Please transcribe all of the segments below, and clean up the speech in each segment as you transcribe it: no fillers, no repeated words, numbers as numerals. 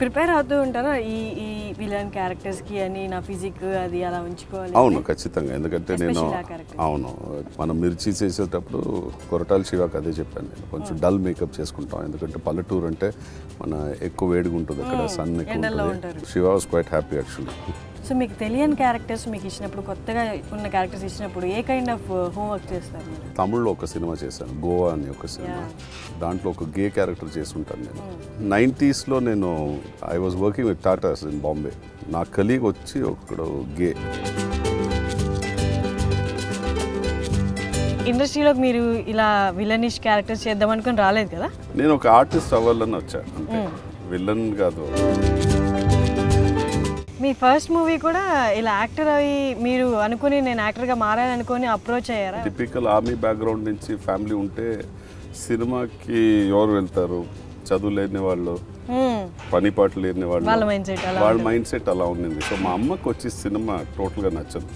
Prepare అవుతూ ఉంటారా ఈ ఈ విలన్ క్యారెక్టర్స్కి అని నా ఫిజిక్ అది అలా ఉంచుకోవాలి? అవును, ఖచ్చితంగా. ఎందుకంటే నేను అవును మనం మిర్చి చేసేటప్పుడు కొరటాల శివకి అదే చెప్పాను, నేను కొంచెం డల్ మేకప్ చేసుకుంటాం. ఎందుకంటే పల్లెటూరు అంటే మన ఎక్కువ వేడిగా ఉంటుంది, అక్కడ సన్ ఎక్కువ ఉంటుంది. Shiva was quite happy actually. So మీకు తెలియని క్యారెక్టర్స్ మీకు ఇచ్చినప్పుడు, కొత్తగా ఉన్న క్యారెక్టర్స్ ఇచ్చినప్పుడు ఏ కైండ్ ఆఫ్ హోంవర్క్ చేస్తారు మీరు? తమిళ్లో ఒక సినిమా చేశాను, గోవా అని ఒక సినిమా. దాంట్లో ఒక గే క్యారెక్టర్ చేస్తుంటాను నేను. 90s నేను I was working with Tatas in Bombay. నా కలీగ్ వచ్చి ఒకడు గే. ఇండస్ట్రీలోకి మీరు ఇలా విలనిష్ క్యారెక్టర్స్ చేద్దాం అనుకుని రాలేదు కదా? నేను ఒక ఆర్టిస్ట్ అవ్వాలని వచ్చా, అంటే విలన్ కాదు. మీ ఫస్ట్ మూవీ కూడా ఇలా యాక్టర్ అవి మీరు అనుకుని నేను యాక్టర్గా మారాలనుకొని అప్రోచ్ అయ్యారా? టిపికల్ ఆర్మీ బ్యాక్గ్రౌండ్ నుంచి ఫ్యామిలీ ఉంటే సినిమాకి ఎవరు వెళ్తారు? చదువు లేని వాళ్ళు, పని పాటలు లేని వాళ్ళు, వాళ్ళ మైండ్ సెట్ అలా ఉండింది. సో మా అమ్మకి వచ్చి సినిమా టోటల్గా నచ్చదు.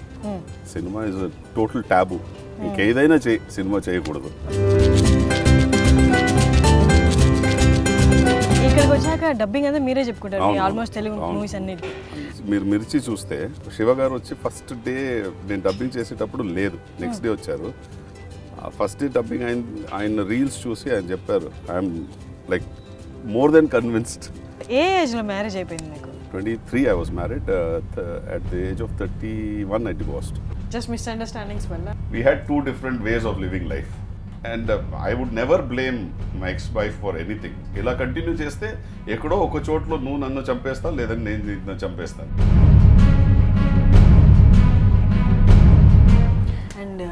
సినిమా ఇస్ టోటల్ ట్యాబు, ఇంకేదైనా సినిమా చేయకూడదు. ఇక్కడికి వచ్చాక డబ్బింగ్ అంతా మీరే చెప్పుకుంటారు ఆల్మోస్ట్ తెలుగు మూవీస్ అన్నిటికీ. మీరు మిర్చి చూస్తే శివ గారు వచ్చి ఫస్ట్ డే నేను డబ్బింగ్ చేసేటప్పుడు లేదు, నెక్స్ట్ డే వచ్చారు. ఫస్ట్ డే డబ్బింగ్ ఆయన రీల్స్ చూసి ఆయన చెప్పారు, I'm like more then convinced. ఏ ఏజ్లో మ్యారేజ్ అయిపోయింది మీకు? 23 I was married. At the age of 31 I divorced. Just misunderstandings వల్ల? We had two different ways of living life. And I would never blame my ex-wife for anything. ఇలా continue చేస్తే ఎక్కడో ఒక చోట్లో నువ్వు నన్ను చంపేస్తావు, లేదని నేను నిన్ను చంపేస్తాను. అండ్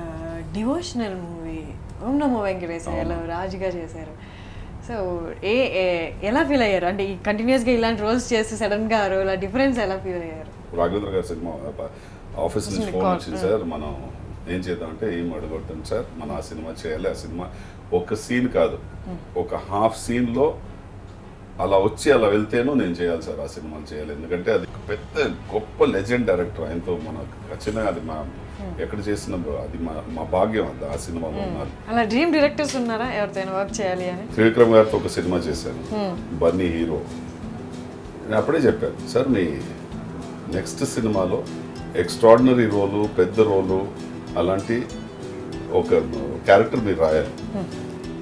డివోషనల్ మూవీ ఓం నమో వెంకటేశ్వర రాజుగా చేశారు. సో ఎలా ఫీల్ అయ్యారు? అంటే ఈ కంటిన్యూస్గా ఇలాంటి రోల్స్ చేస్తే సడన్గా రోల్ డిఫరెన్స్ ఎలా ఫీల్ అయ్యారు? రాఘవేంద్ర గారి సినిమా ఆఫీస్ నుంచి ఫోన్ వచ్చింది, సార్ మనం ఏం చేద్దామంటే ఏం అడగొద్దాం సార్, మనం ఆ సినిమా చేయాలి. ఆ సినిమా ఒక సీన్ కాదు, ఒక హాఫ్ సీన్లో అలా వచ్చి అలా వెళ్తేనో నేను చేయాలి సార్, ఆ సినిమాలు చేయాలి. ఎందుకంటే అది పెద్ద గొప్ప లెజెండ్ డైరెక్టర్, ఆయనతో మనకు ఖచ్చితంగా అది మా ఎక్కడ చేసిన అది మా భాగ్యం. అది ఆ సినిమాలో ఉన్నారు. అలా డ్రీమ్ డైరెక్టర్స్ ఉన్నారా ఎవరితో వర్క్ చేయాలి అని? త్రివిక్రమ్ గారితో ఒక సినిమా చేశాను, బన్నీ హీరో. నేను అప్పుడే చెప్పాను, సార్ మీ నెక్స్ట్ సినిమాలో ఎక్స్ట్రాడినరీ రోలు, పెద్ద రోలు, అలాంటి ఒక క్యారెక్టర్ మీరు రాయాలి.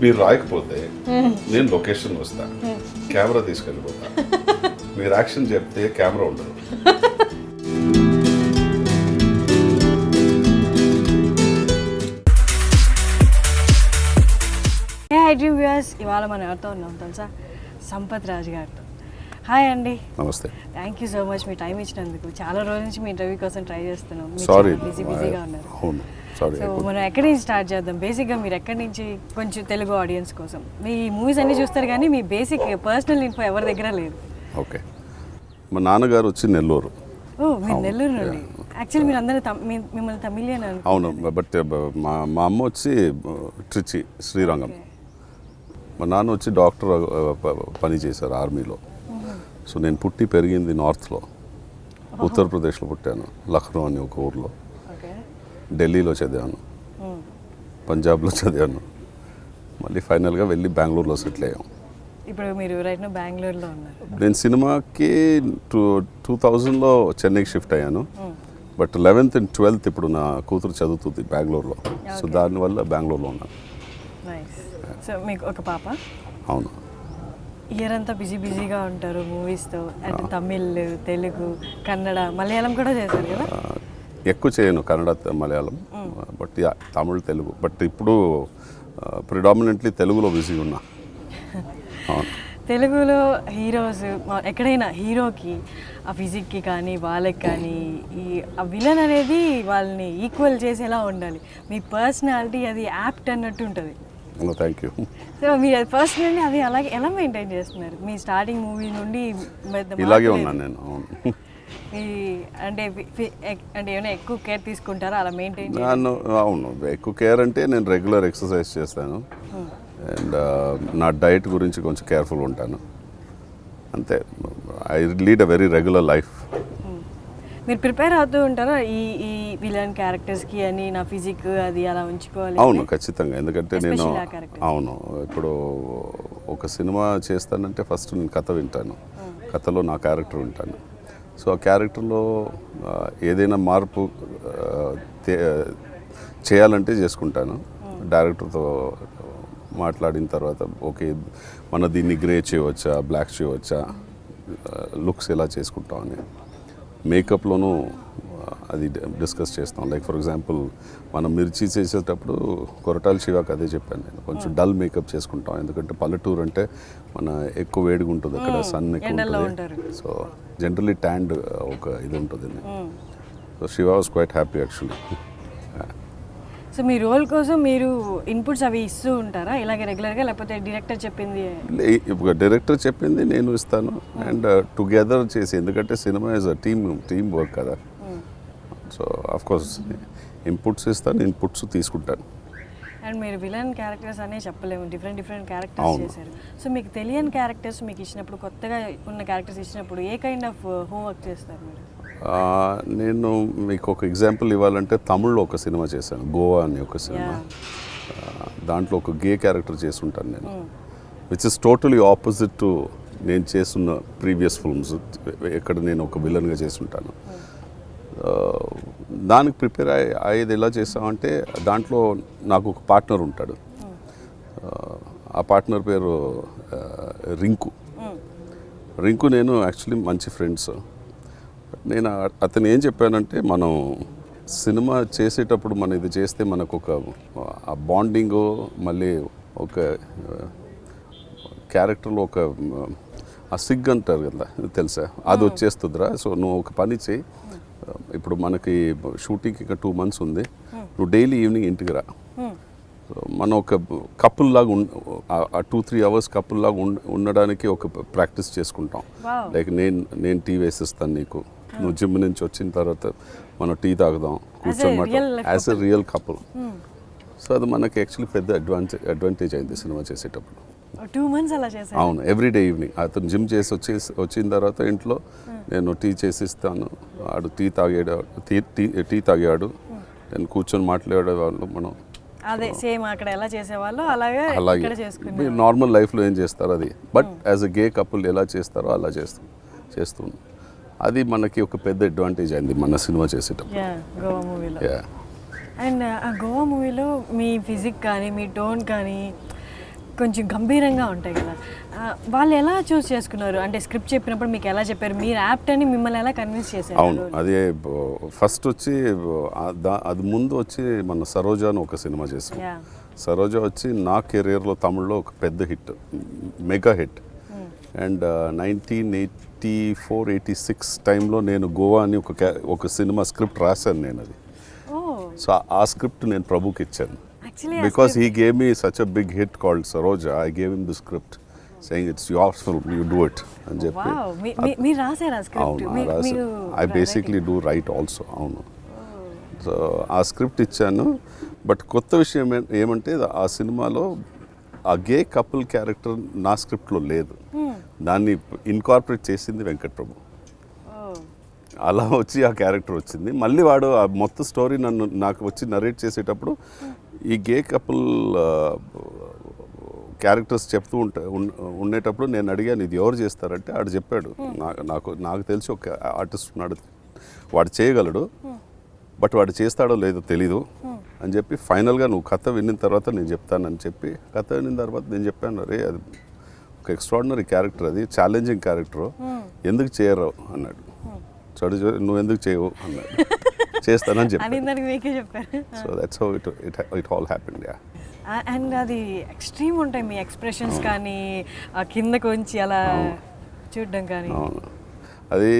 మీరు రాయకపోతే నేను లొకేషన్ వస్తా, కెమెరా తీసుకెళ్ళిపోతా. మీరు యాక్షన్ చెప్తే కెమెరా ఉండదు. iDream వ్యూయర్స్, ఇవాళ మనం ఎవరితో ఉన్నాం తెలుసా? సంపత్ రాజ్ గారితో. హాయ్ అండి. నమస్తే. Thank you so much me time ఇచ్చినందుకు. చాలా రోజుల నుంచి మీ ఇంటర్వ్యూ కోసం ట్రై చేస్తున్నాం, బిజీగా ఉన్నారు. సో మనం ఎక్కడి నుంచి స్టార్ట్ చేద్దాం? బేసిక్గా మీరు ఎక్కడి నుంచి, కొంచెం తెలుగు ఆడియన్స్ కోసం. మీ మూవీస్ అన్నీ చూస్తారు కానీ మీ బేసిక్ పర్సనల్ ఇన్ఫో ఎవరి దగ్గర లేదు. ఓకే, మా నాన్నగారు వచ్చి నెల్లూరు. ఓ, మీరు నెల్లూరు నుండి. యాక్చువల్లీ మీరు అందరూ మిమ్మల్ని తమిళియన్ అని. అవును, బట్ మా అమ్మ వచ్చి ట్రిచి, శ్రీరంగం. మా నాన్న వచ్చి డాక్టర్ పని చేశారు ఆర్మీలో. సో నేను పుట్టి పెరిగింది నార్త్లో, ఉత్తరప్రదేశ్లో పుట్టాను, లక్నో అని ఒక ఊర్లో. ఢిల్లీలో చదివాను, పంజాబ్లో చదివాను, మళ్ళీ ఫైనల్గా వెళ్ళి బెంగళూరులో సెటిల్ అయ్యాం. ఇప్పుడు మీరు రైట్ నౌ బెంగళూరులో ఉన్నారు. నేను సినిమాకి 2000లో చెన్నైకి షిఫ్ట్ అయ్యాను. బట్ 11th and 12th ఇప్పుడు నా కూతురు చదువుతుంది బెంగళూరులో. సో దానివల్ల బెంగళూరులో ఉన్నాను. సో మీకు ఒక పాప? అవును. ఇయర్ అంతా బిజీగా ఉంటారు మూవీస్తో. అంటే తమిళ్, తెలుగు, కన్నడ, మలయాళం కూడా చేశారు కదా? ఎక్కువ చేయను కన్నడ, మలయాళం, బట్ తమిళ్, తెలుగు. బట్ ఇప్పుడు ప్రిడామినెంట్లీ తెలుగులో బిజీగా ఉన్నా. తెలుగులో హీరోస్ ఎక్కడైనా హీరోకి ఆ ఫిజిక్కి కానీ వాళ్ళకి కానీ ఆ విలన్ అనేది వాళ్ళని ఈక్వల్ చేసేలా ఉండాలి. మీ పర్సనాలిటీ అది యాప్ట్ అన్నట్టు ఉంటుంది. Thank you. సో మీరు పర్సనల్లీ అది అలాగే ఎలా మెయింటైన్ చేస్తున్నారు? మీ స్టార్టింగ్ మూవీ నుండి ఇలాగే ఉన్నాను నేను. అంటే ఏమైనా ఎక్కువ కేర్ తీసుకుంటారా అలా మెయింటైన్? అవును, ఎక్కువ కేర్ అంటే నేను రెగ్యులర్ ఎక్సర్సైజ్ చేస్తాను అండ్ నా డైట్ గురించి కొంచెం కేర్ఫుల్ ఉంటాను, అంతే. I lead a very regular life. మీరు ప్రిపేర్ అవుతూ ఉంటారా ఈ విలన్ క్యారెక్టర్స్కి అని నా ఫిజిక్ అది అలా ఉంచుకోవాలి? అవును, ఖచ్చితంగా. ఎందుకంటే నేను అవును ఇప్పుడు ఒక సినిమా చేస్తానంటే ఫస్ట్ నేను కథ వింటాను, కథలో నా క్యారెక్టర్ ఉంటాను. సో ఆ క్యారెక్టర్లో ఏదైనా మార్పు చేయాలంటే చేసుకుంటాను. డైరెక్టర్తో మాట్లాడిన తర్వాత ఓకే మన దీన్ని గ్రే చేయవచ్చా, బ్లాక్ చేయవచ్చా, లుక్స్ ఎలా చేసుకుంటామని. మేకప్లోనూ అది డిస్కస్ చేస్తాం. లైక్ ఫర్ ఎగ్జాంపుల్ మనం మిర్చి చేసేటప్పుడు కొరటాల శివకి అదే చెప్పాను నేను, కొంచెం డల్ మేకప్ చేసుకుంటాం. ఎందుకంటే పల్లెటూరు అంటే మన ఎక్కువ వేడిగా ఉంటుంది, అక్కడ సన్ ఎక్కువ ఉంటుంది. సో జనరలీ ట్యాండ్ ఒక ఇది ఉంటుంది. So Shiva was quite happy actually. So మీ రోల్ కోసం మీరు ఇన్పుట్స్ అవి ఇస్తూ ఉంటారా ఇలాగే రెగ్యులర్గా, లేకపోతే డైరెక్టర్ చెప్పింది నేను ఇస్తాను అండ్ టుగెదర్ చేసి, ఎందుకంటే cinema is a team work కదా. సో ఆఫ్ కోర్స్ ఇన్పుట్స్ ఇస్తాను, ఇన్పుట్స్ తీసుకుంటాను. అండ్ మీరు విలన్ క్యారెక్టర్స్ అనే చెప్పలేము, డిఫరెంట్ క్యారెక్టర్స్ చేశారు. సో మీకు తెలియని క్యారెక్టర్స్ మీకు ఇచ్చినప్పుడు, కొత్తగా ఉన్న క్యారెక్టర్స్ ఇచ్చినప్పుడు ఏ కైండ్ ఆఫ్ హోంవర్క్ చేస్తారు మీరు? నేను మీకు ఒక ఎగ్జాంపుల్ ఇవ్వాలంటే తమిళ్లో ఒక సినిమా చేశాను, గోవా అని ఒక సినిమా. దాంట్లో ఒక గే క్యారెక్టర్ చేస్తుంటాను నేను, which is totally opposite to నేను చేస్తున్న ప్రీవియస్ ఫిల్మ్స్. ఎక్కడ నేను ఒక విలన్గా చేస్తుంటాను. దానికి ప్రిపేర్ అయ్యేది ఎలా చేస్తామంటే, దాంట్లో నాకు ఒక పార్ట్నర్ ఉంటాడు. ఆ పార్ట్నర్ పేరు రింకు. నేను యాక్చువల్లీ మంచి ఫ్రెండ్స్. నేను అతను ఏం చెప్పానంటే, మనం సినిమా చేసేటప్పుడు మనం ఇది చేస్తే మనకు ఒక బాండింగు, మళ్ళీ ఒక క్యారెక్టర్లో ఒక ఆ సిగ్ అంటారు కదా, తెలుసా, అది వచ్చేస్తుందిరా. సో నువ్వు ఒక పని చేయి, ఇప్పుడు మనకి షూటింగ్కి ఇంకా 2 months ఉంది, నువ్వు డైలీ ఈవినింగ్ ఇంటికి రా. మనం ఒక కపుల్ లాగా 2-3 hours కపుల్ లాగా ఉండడానికి ఒక ప్రాక్టీస్ చేసుకుంటాం. లైక్ నేను టీ వేసిస్తాను నీకు, నువ్వు జిమ్ నుంచి వచ్చిన తర్వాత మనం టీ తాగుదాం, కూర్చోమాట, as a real couple. So అది మనకి యాక్చువల్లీ పెద్ద అడ్వాంటేజ్ అయింది సినిమా చేసేటప్పుడు. 2 months అలా చేశారు? అవును, ఎవ్రీడే ఈవినింగ్ అతను జిమ్ చేసి వచ్చిన తర్వాత ఇంట్లో నేను టీ చేసిస్తాను, ఆడు టీ తాగాడు, నేను కూర్చొని మాట్లాడేవాళ్ళు. మనం అదే సేమ్ అక్కడ ఎలా చేసేవాళ్ళు అలాగే మీరు నార్మల్ లైఫ్లో ఏం చేస్తారు అది, but as a gay couple ఎలా చేస్తారో అలా చేస్తుంది. అది మనకి ఒక పెద్ద అడ్వాంటేజ్ అయింది మన సినిమా చేసేటప్పుడు. గోవా మూవీలో. అండ్ ఆ గోవా మూవీలో మీ ఫిజిక్ కానీ మీ టోన్ కానీ కొంచెం గంభీరంగా ఉంటాయి కదా, వాళ్ళు ఎలా చూస్ చేసుకున్నారు? అంటే స్క్రిప్ట్ చెప్పినప్పుడు మీకు ఎలా చెప్పారు? మీరు యాప్ట్ అని మిమ్మల్ని ఎలా కన్విన్స్ చేశారు? అవును, అదే ఫస్ట్ వచ్చి అది ముందు వచ్చి మన సరోజా అని ఒక సినిమా చేసాం. సరోజా వచ్చి నా కెరీర్లో తమిళ్లో ఒక పెద్ద హిట్, మెగా హిట్. అండ్ 1984-86 టైంలో నేను గోవా అని ఒక సినిమా స్క్రిప్ట్ రాశాను నేను. అది సో ఆ స్క్రిప్ట్ నేను ప్రభుకి ఇచ్చాను. Because he gave me such a big hit called Saroja, I gave him the script saying it's your film, you do it అని చెప్పి. మీరు రాసారా script? I basically do write also. అవును, సో ఆ స్క్రిప్ట్ ఇచ్చాను. బట్ కొత్త విషయం ఏమంటే, ఆ సినిమాలో ఆ గే కపుల్ క్యారెక్టర్ నా స్క్రిప్ట్లో లేదు, దాన్ని ఇన్కార్పొరేట్ చేసింది వెంకట్ ప్రభు. అలా వచ్చి ఆ క్యారెక్టర్ వచ్చింది. మళ్ళీ వాడు ఆ మొత్తం స్టోరీ నాకు వచ్చి నరేట్ చేసేటప్పుడు ఈ గే కపుల్ క్యారెక్టర్స్ చెప్తూ ఉండేటప్పుడు నేను అడిగాను, ఇది ఎవరు చేస్తారంటే ఆడు చెప్పాడు, నాకు తెలిసి ఒక ఆర్టిస్ట్ ఉన్నాడు, వాడు చేయగలడు, బట్ వాడు చేస్తాడో లేదో తెలీదు అని చెప్పి ఫైనల్గా నువ్వు కథ విన్న తర్వాత నేను చెప్తానని చెప్పి, కథ విన్న తర్వాత నేను చెప్పాను, అరే అది ఒక ఎక్స్ట్రాడినరీ క్యారెక్టర్, అది ఛాలెంజింగ్ క్యారెక్టరు, ఎందుకు చేయరు అన్నాడు. నువ్వు ఎందుకు చేయవు అన్నాడు. చేస్తానని చెప్పాను. So that's how it all happened. And అది ఎక్స్ట్రీమ్ ఉంటాయి మీ ఎక్స్ప్రెషన్స్ కానీ, కిందకు వచ్చి అలా చూడడం కానీ. అది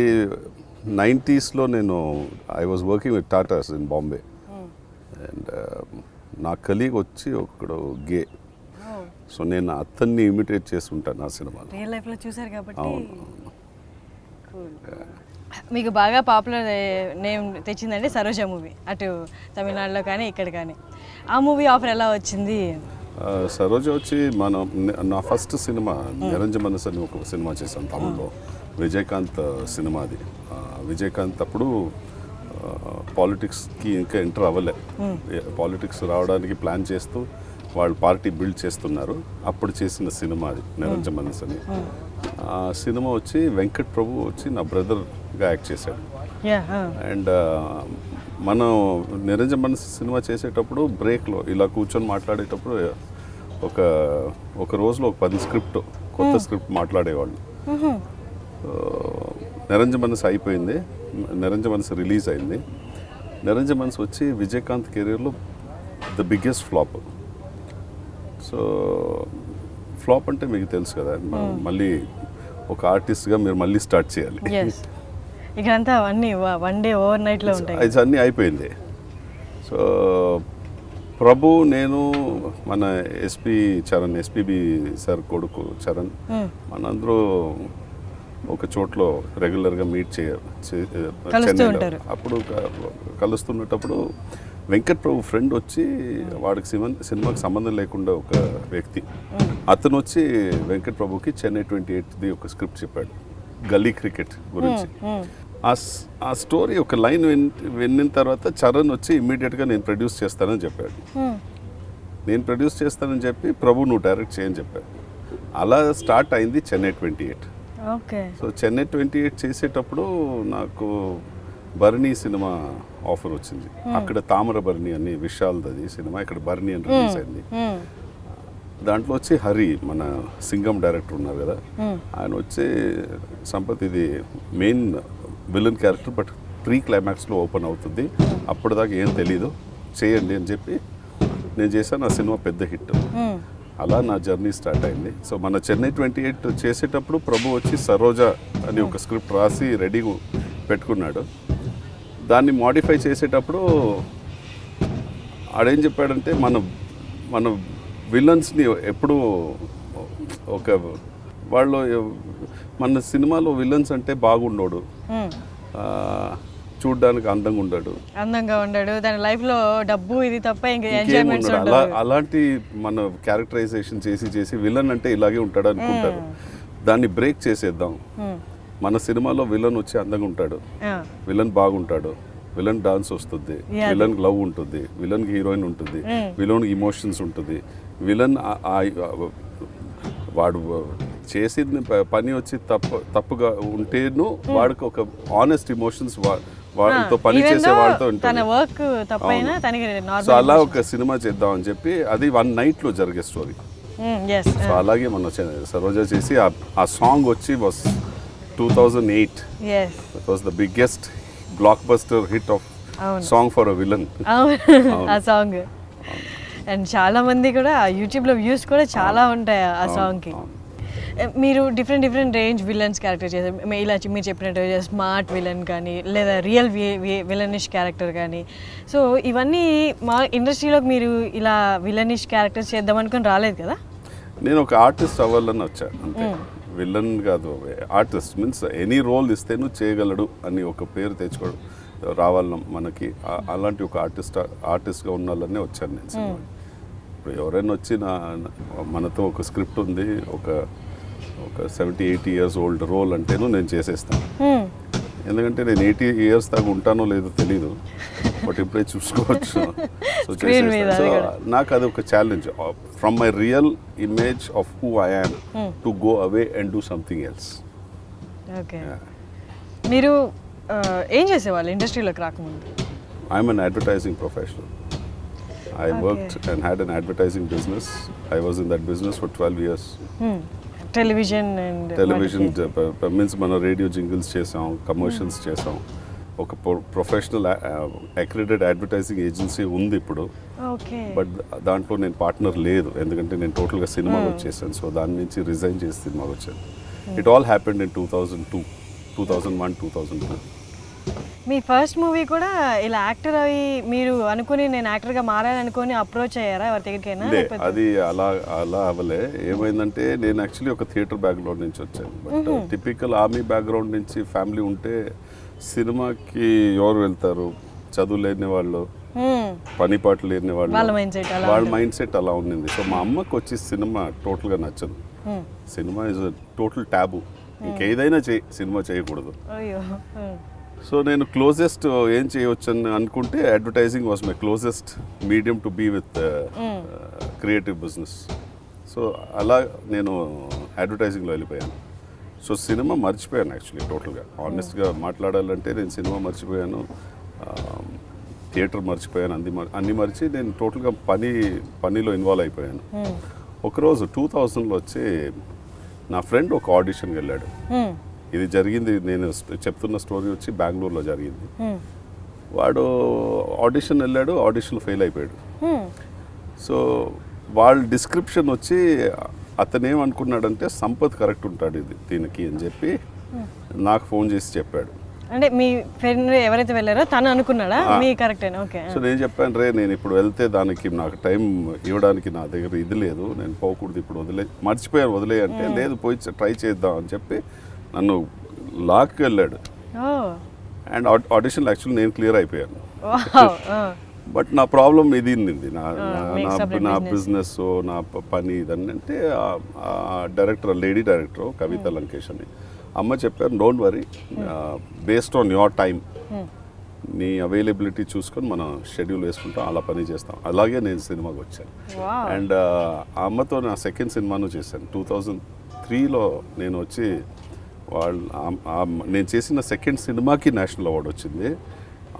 90sలో నేను I was working with Tatas in Bombay. And నా కలీగ్ వచ్చి ఒకడు గే, సో నేను అతన్ని ఇమిటేట్ చేస్తుంటాను ఆ సినిమాలో. రియల్ లైఫ్లో చూసారు కాబట్టి. మీకు బాగా పాపులర్ నేమ్ తెచ్చిందంటే సరోజా మూవీ, అటు తమిళనాడులో కానీ ఇక్కడ కానీ. ఆ మూవీ ఆఫర్ ఎలా వచ్చింది? సరోజా వచ్చి నా ఫస్ట్ సినిమా నిరంజన్ మనస్ అని ఒక సినిమా చేశాను తమిళ్లో, విజయకాంత్ సినిమా. అది విజయకాంత్ అప్పుడు పాలిటిక్స్కి ఇంకా ఎంటర్ అవ్వలే, పాలిటిక్స్ రావడానికి ప్లాన్ చేస్తూ వాళ్ళు పార్టీ బిల్డ్ చేస్తున్నారు, అప్పుడు చేసిన సినిమా అది నిరంజన్ మనస్ అని. ఆ సినిమా వచ్చి వెంకట్ ప్రభు వచ్చి నా బ్రదర్గా యాక్ట్ చేశాడు. అండ్ మనం నిరంజన మనసు సినిమా చేసేటప్పుడు బ్రేక్లో ఇలా కూర్చొని మాట్లాడేటప్పుడు ఒక రోజులో ఒక 10 స్క్రిప్ట్ కొత్త స్క్రిప్ట్ మాట్లాడేవాళ్ళు. నిరంజన మనసు అయిపోయింది, నిరంజన మనసు రిలీజ్ అయింది. నిరంజన మనసు వచ్చి విజయకాంత్ కెరీర్లో the biggest flop. So flop అంటే మీకు తెలుసు కదా, మళ్ళీ ఒక ఆర్టిస్ట్గా మీరు మళ్ళీ స్టార్ట్ చేయాలి. ఇక్కడంతా అవన్నీ వన్ డే ఓవర్ నైట్లో ఉంటాయి. అది అన్నీ అయిపోయింది. సో ప్రభు, నేను, మన ఎస్పీబి సార్ కొడుకు చరణ్, మనందరూ ఒక చోట్లో రెగ్యులర్గా మీట్ చెన్నైలో. అప్పుడు కలుస్తున్నప్పుడు వెంకట్ ప్రభు ఫ్రెండ్ వచ్చి, వాడికి సినిమాకి సంబంధం లేకుండా ఒక వ్యక్తి, అతను వచ్చి వెంకట్ ప్రభుకి చెన్నై 28ది ఒక స్క్రిప్ట్ చెప్పాడు, గల్లీ క్రికెట్ గురించి. ఆ స్టోరీ ఒక లైన్ విన్న తర్వాత చరణ్ వచ్చి ఇమ్మీడియట్గా నేను ప్రొడ్యూస్ చేస్తానని చెప్పాడు. నేను ప్రొడ్యూస్ చేస్తానని చెప్పి ప్రభు నువ్వు డైరెక్ట్ చేయని చెప్పాడు. అలా స్టార్ట్ అయింది చెన్నై 28. సో చెన్నై 28 చేసేటప్పుడు నాకు బర్నీ సినిమా ఆఫర్ వచ్చింది. అక్కడ తామర బర్నీ అని విశాల్ది సినిమా, ఇక్కడ బర్నీ అని రిలీజ్ అయింది. దాంట్లో వచ్చి హరి, మన సింగం డైరెక్టర్ ఉన్నారు కదా, ఆయన వచ్చి సంపత్ ఇది main villain character, but pre క్లైమాక్స్లో ఓపెన్ అవుతుంది, అప్పటిదాకా ఏం తెలీదు, చేయండి అని చెప్పి నేను చేశాను. ఆ సినిమా పెద్ద హిట్. అలా నా జర్నీ స్టార్ట్ అయింది. సో మన చెన్నై 28 చేసేటప్పుడు ప్రభు వచ్చి సరోజా అని ఒక స్క్రిప్ట్ రాసి రెడీగా పెట్టుకున్నాడు. దాన్ని మోడిఫై చేసేటప్పుడు ఆడేం చెప్పాడంటే, మన విలన్స్ని ఎప్పుడు వాళ్ళు మన సినిమాలో విలన్స్ అంటే బాగుండోడు, చూడ్డానికి అందంగా ఉండడు, తన లైఫ్లో డబ్బు ఇది తప్ప ఇంకా ఎంజాయ్మెంట్స్ ఉండదు. అలాంటి మన క్యారెక్టరైజేషన్ చేసి విలన్ అంటే ఇలాగే ఉంటాడు అనుకుంటారు. దాన్ని బ్రేక్ చేసేద్దాం, మన సినిమాలో విలన్ వచ్చి అందంగా ఉంటాడు, విలన్ బాగుంటాడు, విలన్ డాన్స్ వస్తుంది, విలన్ లవ్ ఉంటుంది, విలన్ హీరోయిన్ ఉంటుంది, విలన్ ఇమోషన్స్ ఉంటుంది, విలన్ వాడు చేసిన పని వచ్చి తప్పుగా ఉంటేను వాడికి ఒక ఆనెస్ట్ ఇమోషన్స్ వాళ్ళతో పని చేసే వాళ్ళతో ఉంటుంది. సో అలా ఒక సినిమా చేద్దాం అని చెప్పి, అది 1 నైట్లో జరిగే స్టోరీ. సో అలాగే మనం సరోజా చేసి ఆ సాంగ్ వచ్చి was 2008. It was the biggest blockbuster hit of song for a villain. ఆ సాంగ్ అండ్ చాలా మంది కూడా యూట్యూబ్లో వ్యూస్ కూడా చాలా ఉంటాయి ఆ సాంగ్కి. మీరు డిఫరెంట్ రేంజ్ విలన్స్ క్యారెక్టర్ చేశారు. ఇలా మీరు చెప్పినట్టు స్మార్ట్ విలన్ కానీ, లేదా రియల్ విలనిష్ క్యారెక్టర్ కానీ. సో ఇవన్నీ మా ఇండస్ట్రీలోకి మీరు ఇలా విలనిష్ క్యారెక్టర్స్ చేద్దాం అనుకుని రాలేదు కదా? నేను ఒక ఆర్టిస్ట్ అవ్వాలని వచ్చాను అంతే, విలన్ కాదు. ఆర్టిస్ట్ మీన్స్ ఎనీ రోల్ ఇస్తేను చేయగలడు అని ఒక పేరు తెచ్చుకోవడం రావాలి మనకి. అలాంటి ఒక ఆర్టిస్ట్గా ఉన్న వాళ్ళనే వచ్చాను నేను సినిమా. ఇప్పుడు ఎవరైనా వచ్చి మనతో ఒక స్క్రిప్ట్ ఉంది, ఒక 70-80 years ఓల్డ్ రోల్ అంటేను నేను చేసేస్తాను. ఎందుకంటే నేను 80 years దాకా ఉంటానో లేదో తెలీదు, బట్ ఇప్పుడే చూసుకోవచ్చు. సో చేసేస్తాను. సో నాకు అది ఒక challenge, from my real image of who I am to go away and do something else. Okay, మీరు ఏం చేసేవాళ్ళు ఇండస్ట్రీలోకి రాకముందు? I'm an advertising professional. I worked and had an advertising business. I was in that business for 12 years. Television means మన radio jingles చేసాం, commercials చేసాం. ఒక professional accredited advertising agency ఉంది ఇప్పుడు, బట్ దాంట్లో నేను పార్ట్నర్ లేదు, ఎందుకంటే నేను టోటల్గా సినిమాకి వచ్చేసాను. సో దాని నుంచి రిజైన్ చేసి సినిమాకి వచ్చాను. It all happened in 2002, 2001, 2002. Me first movie కూడా ఇలా యాక్టర్ అవి మీరు అనుకుని నేను యాక్టర్గా మారాలనుకుని అప్రోచ్ అయ్యారా ఎవరి దగ్గరికైనా? అది అలా అవ్వలే. ఏమైందంటే నేను యాక్చువల్లీ ఒక థియేటర్ బ్యాక్గ్రౌండ్ నుంచి వచ్చాను, బట్ టిపికల్ ఆర్మీ బ్యాక్గ్రౌండ్ నుంచి ఫ్యామిలీ ఉంటే సినిమాకి ఎవరు వెళ్తారు? చదువు లేని వాళ్ళు, పని పాటలు లేని వాళ్ళు, వాళ్ళ మైండ్ సెట్ అలా ఉండింది. సో మా అమ్మకి వచ్చి సినిమా టోటల్గా నచ్చదు. సినిమా ఇస్ టోటల్ టాబు, ఇంకేదైనా సినిమా చేయకూడదు. సో నేను క్లోజెస్ట్ ఏం చేయవచ్చు అని అనుకుంటే advertising was my closest medium to be with creative business. So అలా నేను అడ్వర్టైజింగ్లో వెళ్ళిపోయాను. సో సినిమా మర్చిపోయాను యాక్చువల్లీ టోటల్గా. ఆనెస్ట్గా మాట్లాడాలంటే నేను సినిమా మర్చిపోయాను, థియేటర్ మర్చిపోయాను, అన్నీ మర్చి నేను టోటల్గా పనిలో ఇన్వాల్వ్ అయిపోయాను. ఒకరోజు 2000లో వచ్చి నా ఫ్రెండ్ ఒక ఆడిషన్కి వెళ్ళాడు. ఇది జరిగింది, నేను చెప్తున్న స్టోరీ వచ్చి బెంగళూరులో జరిగింది. వాడు ఆడిషన్ వెళ్ళాడు, ఆడిషన్లో ఫెయిల్ అయిపోయాడు. సో వాళ్ళ డిస్క్రిప్షన్ వచ్చి అతను ఏమనుకున్నాడంటే సంపత్ కరెక్ట్ ఉంటాడు దీనికి అని చెప్పి నాకు ఫోన్ చేసి చెప్పాడు. అంటే మీ ఫ్రెండ్ ఎవరైతే వెళ్ళారో తను అనుకున్నాడా మీ కరెక్టేనా? ఓకే. సో నేను చెప్పాను, నేను ఇప్పుడు వెళ్తే దానికి నాకు టైం ఇవ్వడానికి నా దగ్గర ఇది లేదు, నేను పోకూడదు, ఇప్పుడు మర్చిపోయాను వదిలే అంటే లేదు పోయి ట్రై చేద్దాం అని చెప్పి నన్ను లాక్కి వెళ్ళాడు. అండ్ ఆడిషన్ యాక్చువల్లీ నేను క్లియర్ అయిపోయాను. బట్ నా ప్రాబ్లం ఇది నా బిజినెస్, నా పని ఇదన్నీ అంటే డైరెక్టర్, లేడీ డైరెక్టర్ కవిత లంకేష్ అని అమ్మ చెప్పారు, don't worry, based on your time నీ అవైలబిలిటీ చూసుకొని మనం షెడ్యూల్ వేసుకుంటాం, అలా పని చేస్తాం. అలాగే నేను సినిమాకి వచ్చాను. అండ్ ఆ అమ్మతో నా సెకండ్ సినిమాను చేశాను 2003లో. నేను వచ్చి నేను చేసిన సెకండ్ సినిమాకి నేషనల్ అవార్డు వచ్చింది.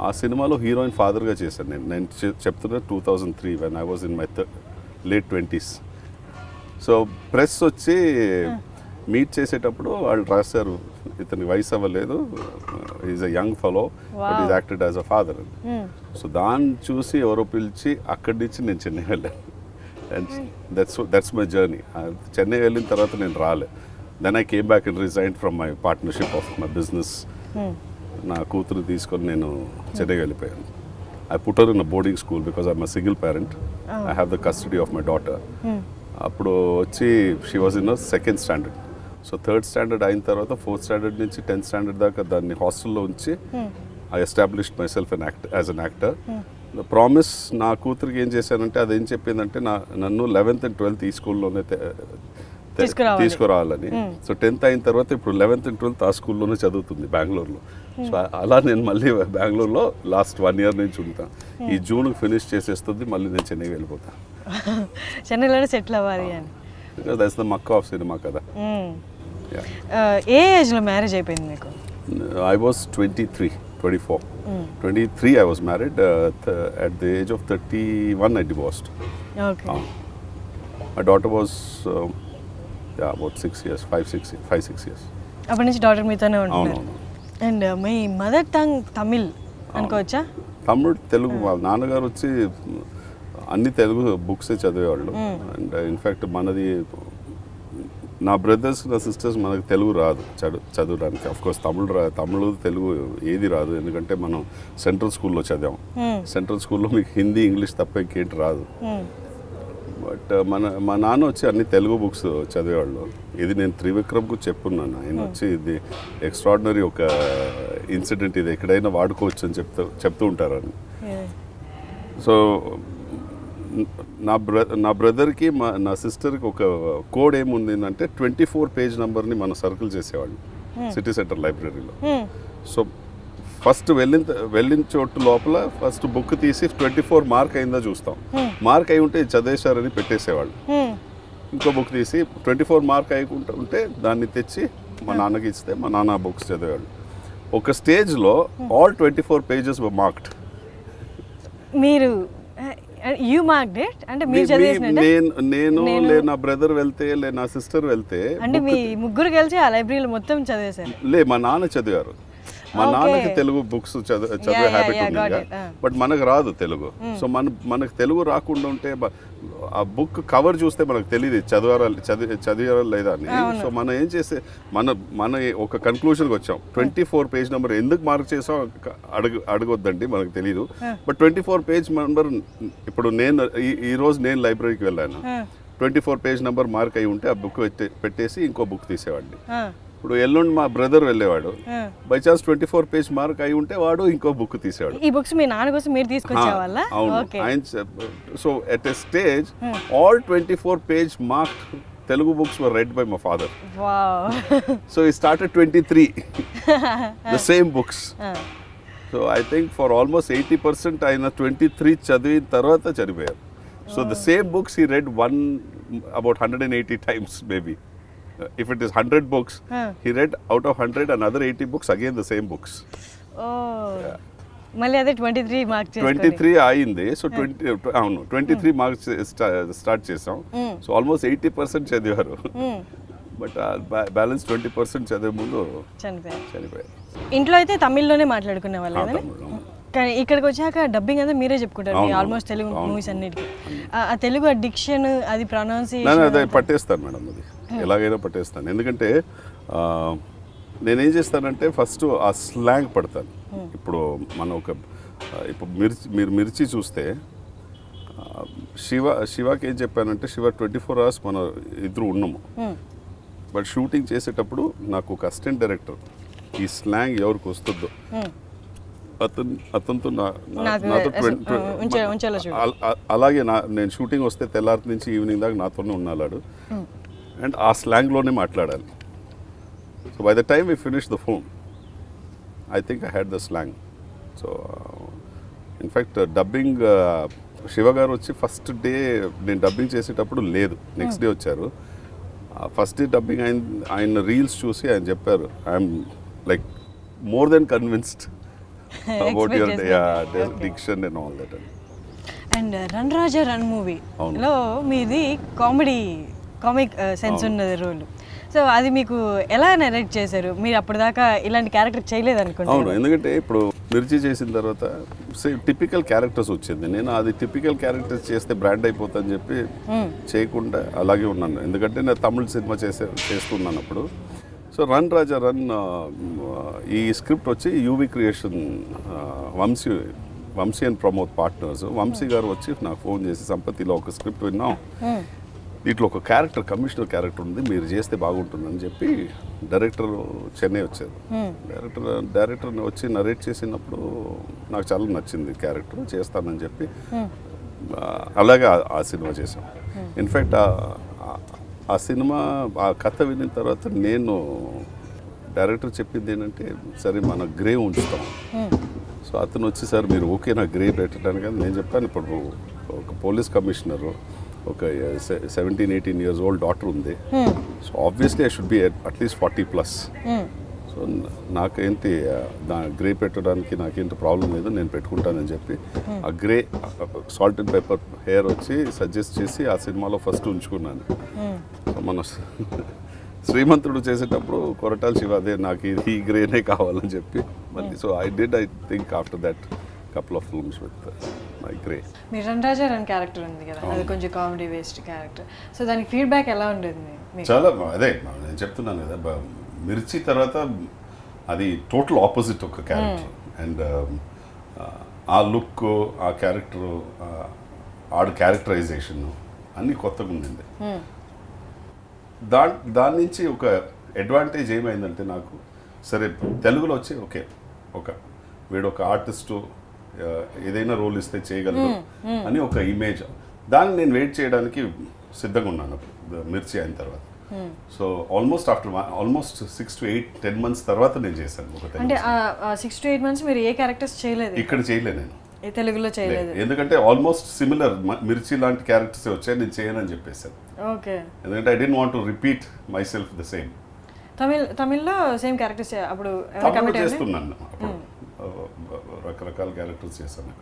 ఆ సినిమాలో హీరోయిన్ ఫాదర్గా చేశాను నేను చెప్తున్నా 2003 when I was in my late 20s. So press వచ్చి మీట్ చేసేటప్పుడు వాళ్ళు రాశారు, ఇతనికి వయసు అవ్వలేదు, is a young fellow but is acted as a father. So దాన్ని చూసి ఎవరో పిలిచి అక్కడి నుంచి నేను చెన్నై వెళ్ళాను. And that's my journey. Chennai వెళ్ళిన తర్వాత నేను రాలే. Then I came back and resign from my partnership of my business. నా కూతురు తీసుకొని నేను చెన్నై వెళ్ళిపోయాను. I put her in a boarding school because I'm a single parent. I have the custody of my daughter. అప్పుడు వచ్చి she was in second standard. So third standard అయిన తర్వాత fourth standard నుంచి 10th స్టాండర్డ్ దాకా దాన్ని హాస్టల్లో ఉంచి I established my self as an actor. Promise నా కూతురికి ఏం చేశానంటే అదేం చెప్పిందంటే నన్ను 11th and 12th ఈ స్కూల్లోనే తీసుకురావాలని. సో 10th అయిన తర్వాత ఇప్పుడు 11th and 12th ఆ స్కూల్లోనే చదువుతుంది బెంగళూరులో. సో అలా నేను మళ్ళీ బెంగళూరులో లాస్ట్ 1 year నుంచి ఉంటాను. ఈ జూన్కి ఫినిష్ చేసేస్తుంది, మళ్ళీ నేను చెన్నై వెళ్ళిపోతాను. చెన్నైలోనే సెటిల్ అవ్వాలి అని. బికాజ్ దట్స్ ద మక్క ఆఫ్ సినిమా కదా. ఏ ఏజ్లో మ్యారేజ్ అయిపోయింది మీకు? I was 23 I was married. At the age of 31 I divorced. Okay. My daughter was about 6 years, 5-6 years. అప్పటి నుంచి డాటర్ మీతోనే ఉంటున్నారు. And me mother tongue Tamil అనుకోవచ్చా? తమిళ్, తెలుగు. వాళ్ళ నాన్నగారు వచ్చి అన్ని తెలుగు బుక్సే చదివేవాళ్ళు. అండ్ ఇన్ఫ్యాక్ట్ మనది నా బ్రదర్స్ నా సిస్టర్స్ మనకు తెలుగు రాదు చదవడానికి. అఫ్కోర్స్ తమిళ్ తెలుగు ఏది రాదు, ఎందుకంటే మనం సెంట్రల్ స్కూల్లో చదివాం. సెంట్రల్ స్కూల్లో మీకు హిందీ ఇంగ్లీష్ తప్ప ఇంకేంటి రాదు. బట్ మా నాన్న వచ్చి అన్ని తెలుగు బుక్స్ చదివేవాళ్ళు. ఇది నేను త్రివిక్రమ్కు చెప్పున్నాను, ఆయన వచ్చి ఇది ఎక్స్ట్రాడినరీ ఒక ఇన్సిడెంట్, ఇది ఎక్కడైనా వాడుకోవచ్చు అని చెప్తూ ఉంటారని. సో నా బ్రదర్కి నా సిస్టర్కి ఒక కోడ్ ఏముంది అంటే 24 పేజ్ నెంబర్ని మనం సర్కిల్ చేసేవాళ్ళు సిటీ సెంటర్ లైబ్రరీలో. సో ఫస్ట్ వెళ్ళిన చోటు లోపల ఫస్ట్ బుక్ తీసి 24 మార్క్ అయిందా చూస్తాం. మార్క్ అయి ఉంటే చదివేశారని పెట్టేసేవాళ్ళు. ఇంకో బుక్ తీసి 24 మార్క్ అయి ఉంటే దాన్ని తెచ్చి మా నాన్నకి ఇస్తే మా నాన్న బుక్స్ చదివేవాళ్ళు. ఒక స్టేజ్లో ఆల్ 24 pages were marked. మీరు యూ మార్క్డ్ ఇట్ అంటే మీరు చదివేసినట్టే? నేను నా బ్రదర్ వెళ్తే నా సిస్టర్ వెళ్తే అంటే మీ ముగ్గురు కలిసి ఆ లైబ్రరీలో మొత్తం చదివేశారు? మా నాన్న చదివారు. మా నాన్నకి తెలుగు బుక్స్ చదివే హ్యాబిట్ ఉంది, బట్ మనకు రాదు తెలుగు. సో మనకు తెలుగు రాకుండా ఉంటే ఆ బుక్ కవర్ చూస్తే మనకు తెలియదు చదివారా లేదా అని. సో మనం ఏం చేస్తే మన ఒక కన్క్లూషన్కి వచ్చాం, 24 పేజ్ నెంబర్ ఎందుకు మార్క్ చేసాం అడగొద్దండి, మనకు తెలియదు. బట్ 24 పేజ్ నెంబర్ ఇప్పుడు ఈరోజు నేను లైబ్రరీకి వెళ్ళాను, 24 పేజ్ నెంబర్ మార్క్ అయి ఉంటే ఆ బుక్ పెట్టేసి ఇంకో బుక్ తీసేవాడిని. ఇప్పుడు ఎల్లుండి మా బ్రదర్ వెళ్ళేవాడు, బై ఛాన్స్ 24 పేజ్ మార్క్ అయి ఉంటే వాడు ఇంకో బుక్ తీసేవాడు. ఈ బుక్స్ మీ నాన్న కోసం మీరు తీసుకొచ్చేవాళ్ళ? అవును. So at a stage all 24 page mark Telugu books were read by my father. Wow. So he started 23, the same books. So I think for almost 80% ఆయన 23 చదివిన తర్వాత చనిపోయారు. So the same books he read about 180 times maybe. if it is 100 books, he read out of 100 another 80 books, again the same books. మళ్ళీ అదే 23 marks 23 అయింది. So 23 marks start చేసాం. So almost 80% చదివారు. But balance 20% చదివే ముందు చనిపోయారు. ఇంట్లో అయితే తమిళ్లోనే మాట్లాడుకునే వాళ్ళు, కానీ ఇక్కడికి వచ్చాక డబ్బింగ్ అంతా మీరే చెప్పుకుంటారు ఆల్మోస్ట్ తెలుగు మూవీస్ అన్నిటికీ. ఆ తెలుగు డిక్షన్ అది ప్రొనౌన్సియేషన్ అదే పట్టేస్తాను మేడం, అది ఎలాగైనా పట్టేస్తాను. ఎందుకంటే నేనేం చేస్తానంటే ఫస్ట్ ఆ స్లాంగ్ పడతాను. ఇప్పుడు మనం ఇప్పుడు మీరు మిర్చి చూస్తే శివకి ఏం చెప్పానంటే, శివ 24 hours మనం ఇద్దరు ఉన్నాము. బట్ షూటింగ్ చేసేటప్పుడు నాకు ఒక అసిస్టెంట్ డైరెక్టర్ ఈ స్లాంగ్ ఎవరికి వస్తుందో అతనితో నాతో అలాగే నేను షూటింగ్ వస్తే తెల్లారి నుంచి ఈవినింగ్ దాకా నాతోనే ఉన్నాడు. అండ్ ఆ స్లాంగ్లోనే మాట్లాడాలి. So by the time we finish the phone, I think I had the slang. So in fact dubbing Shiva garu వచ్చి ఫస్ట్ డే నేను డబ్బింగ్ చేసేటప్పుడు లేదు, నెక్స్ట్ డే వచ్చారు. ఫస్ట్ డే డబ్బింగ్ ఆయన రీల్స్ చూసి ఆయన చెప్పారు, I'm like more then convinced about your diction and all that. And run Raja run మూవీలో మీది కామిక్ సెన్స్ ఉన్నది రోల్. సో అది మీకు ఎలా నరేట్ చేశారు? మీరు అప్పటిదాకా ఇలాంటి క్యారెక్టర్ చేయలేదు అనుకుంటా. అవును, ఎందుకంటే ఇప్పుడు మిర్చి చేసిన తర్వాత టిపికల్ క్యారెక్టర్స్ వచ్చింది. నేను అది టిపికల్ క్యారెక్టర్స్ చేస్తే బ్రాండ్ అయిపోతుందని చెప్పి చేయకుండా అలాగే ఉన్నాను. ఎందుకంటే నేను తమిళ సినిమా చేస్తున్నాను అప్పుడు. సో రన్ రాజా రన్ ఈ స్క్రిప్ట్ వచ్చి UV creation Vamsi and Pramod partners. Vamsi garu వచ్చి నాకు ఫోన్ చేసి, సంపత్ ఇలా ఒక స్క్రిప్ట్ విన్నాం, దీంట్లో ఒక క్యారెక్టర్ కమిషనర్ క్యారెక్టర్ ఉంది, మీరు చేస్తే బాగుంటుందని చెప్పి డైరెక్టర్ చెన్నై వచ్చారు. డైరెక్టర్ వచ్చి నరేట్ చేసినప్పుడు నాకు చాలా నచ్చింది క్యారెక్టర్, చేస్తానని చెప్పి అలాగే ఆ సినిమా చేసాం. ఇన్ఫ్యాక్ట్ ఆ సినిమా ఆ కథ విన్న తర్వాత నేను డైరెక్టర్ చెప్పింది ఏంటంటే, సరే మన గ్రే ఉంచుతాం. సో అతను వచ్చి, సార్ మీరు ఓకే నా గ్రే పెట్టడానికి. నేను చెప్పాను, ఇప్పుడు ఒక పోలీస్ కమిషనరు, ఒక 17-18 years old డాటర్ ఉంది. So obviously I should be at least 40+. So నాకేంటి గ్రే పెట్టడానికి నాకేంటి ప్రాబ్లం లేదు, నేను పెట్టుకుంటానని చెప్పి ఆ grey salt and pepper hair వచ్చి సజెస్ట్ చేసి ఆ సినిమాలో ఫస్ట్ ఉంచుకున్నాను. సో మన శ్రీమంతుడు చేసేటప్పుడు కొరటాల శివ అదే నాకు ఈ గ్రేనే కావాలని చెప్పి మళ్ళీ. So I think after that couple of films with my grey. మీరు రన్ రాజా రన్ క్యారెక్టర్ ఉంది కదా, అది కొంచెం కామెడీ బేస్డ్ క్యారెక్టర్. సో దానికి ఫీడ్బ్యాక్ ఎలా ఉండేది? చాలా అదే నేను చెప్తున్నాను కదా, మిర్చి తర్వాత అది టోటల్ ఆపోజిట్ ఒక క్యారెక్టర్. అండ్ ఆ లుక్, ఆ క్యారెక్టర్, ఆడు క్యారెక్టరైజేషన్ అన్నీ కొత్తగా ఉండింది. దాని నుంచి ఒక అడ్వాంటేజ్ ఏమైందంటే నాకు, సరే తెలుగులో వచ్చి వీడు ఒక ఆర్టిస్టు, ఏదైనా రోల్ ఇస్తే చేయగలరు అని ఒక ఇమేజ్, దాన్ని నేను వెయిట్ చేయడానికి సిద్ధంగా ఉన్నాను మిర్చి అయిన తర్వాత. సో ఆల్మోస్ట్ 6 to 8, 10 months తర్వాత నేను చేశాను. అంటే 6 to 8 months మీరు ఏ క్యారెక్టర్స్ చేయలేదు? ఇక్కడ చేయలేదు నేను, తెలుగులో చేయలేదు. ఎందుకంటే ఆల్మోస్ట్ సిమిలర్ మిర్చి లాంటి క్యారెక్టర్స్ వచ్చాయి, నేను చేయనని చెప్పేశాను. ఓకే, ఎందుకంటే I don't want to repeat my self the same. తమిళ్లో సేమ్ క్యారెక్టర్స్ అప్పుడు చేస్తున్నాను, అప్పుడు రకరకాల క్యారెక్టర్స్ చేశాను.